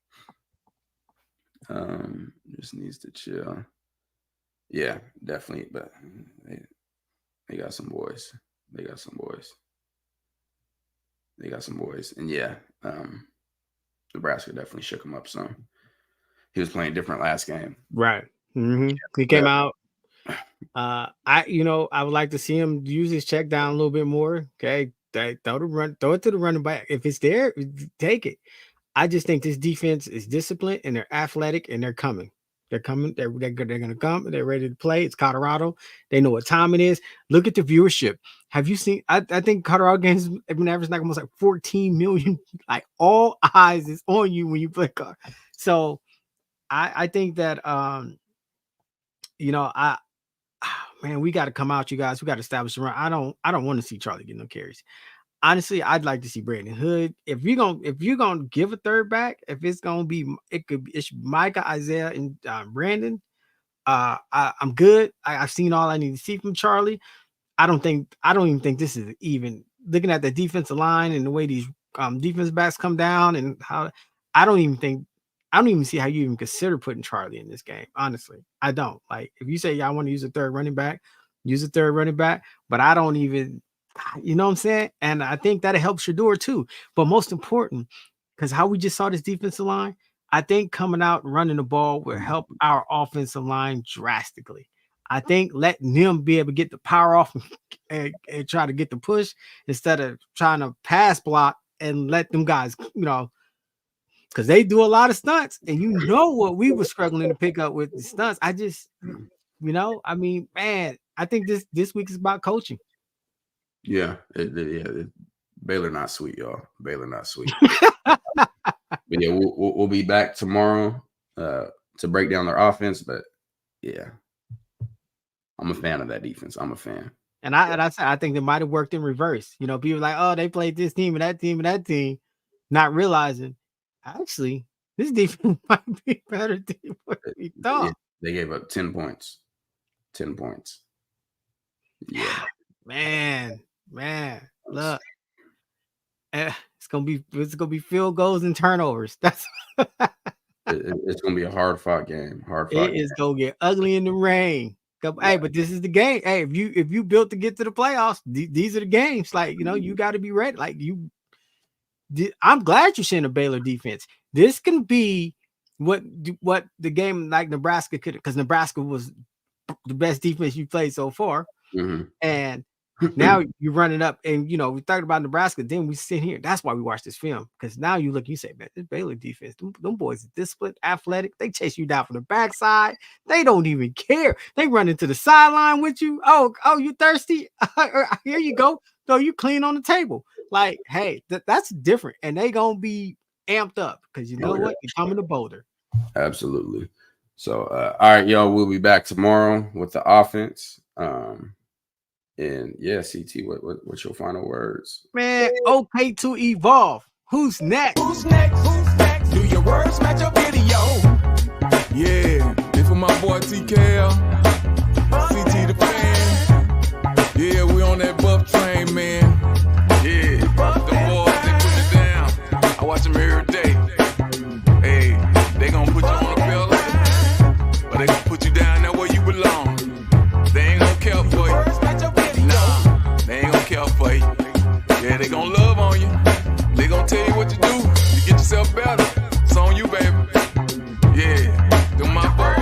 Just needs to chill. Yeah, definitely. But they got some boys. They got some boys. And yeah, Nebraska definitely shook him up some. He was playing different last game. Right. Mm-hmm. He came out. I would like to see him use his check down a little bit more. Okay. Throw it to the running back. If it's there, take it. I just think this defense is disciplined and they're athletic and they're coming. They're coming. They're going to come. They're ready to play. It's Colorado. They know what time it is. Look at the viewership. Have you seen? I think Colorado games have been averaging like almost like 14 million. Like all eyes is on you when you play Colorado. So I think that man, we got to come out, you guys. We got to establish the run. I don't want to see Charlie get no carries. Honestly, I'd like to see Brandon Hood. If you're gonna give a third back, if it's gonna be, it's Micah, Isaiah, and Brandon. I'm good. I've seen all I need to see from Charlie. I don't even think this is even looking at the defensive line and the way these defense backs come down and how I don't even see how you even consider putting Charlie in this game. Honestly, I don't. Like if you say, yeah, I want to use a third running back, use a third running back, but I don't even, you know what I'm saying? And I think that helps Shedeur too. But most important, because how we just saw this defensive line, I think coming out and running the ball will help our offensive line drastically. I think letting them be able to get the power off and try to get the push instead of trying to pass block and let them guys, because they do a lot of stunts, and what we were struggling to pick up with the stunts. I just, man, I think this week is about coaching. Yeah, Baylor not sweet, y'all. Baylor not sweet. But yeah, we'll be back tomorrow to break down their offense. But yeah, I'm a fan of that defense. I'm a fan. And I think they might have worked in reverse. People are like, oh, they played this team and that team and that team, not realizing actually this defense might be better than what we thought. Yeah, they gave up 10 points. 10 points. Yeah. Man, look. It's gonna be field goals and turnovers. That's it's gonna be a hard fought game. It is gonna get ugly in the rain. Hey, but this is the game. Hey, if you built to get to the playoffs, these are the games. Like you got to be ready. Like I'm glad you're seeing a Baylor defense. This can be what the game like Nebraska could, because Nebraska was the best defense you played so far, and now you're running up, and we talked about Nebraska. Then we sit here. That's why we watch this film, because now you look, you say, man, this Baylor defense, them boys are disciplined, athletic. They chase you down from the backside. They don't even care. They run into the sideline with you. Oh, you thirsty? Here you go. So you clean on the table. Like, hey, that's different, and they gonna be amped up because what? They're coming to Boulder. Absolutely. So, all right, y'all. We'll be back tomorrow with the offense. And yeah, CT, what's your final words? Man, okay to evolve. Who's next? Who's next? Do your words match your video? Yeah, this for my boy TKL, CT the fan. Yeah, we on that buff train, man. Yeah, the boys, they put it down. I watch them every day. Hey, they gonna put you on a pillar, but they gonna put you down there where you belong. They ain't gonna care for you. They ain't gonna care for you. Yeah, they gonna love on you. They gonna tell you what to do to get yourself better. It's on you, baby. Yeah, them my boys.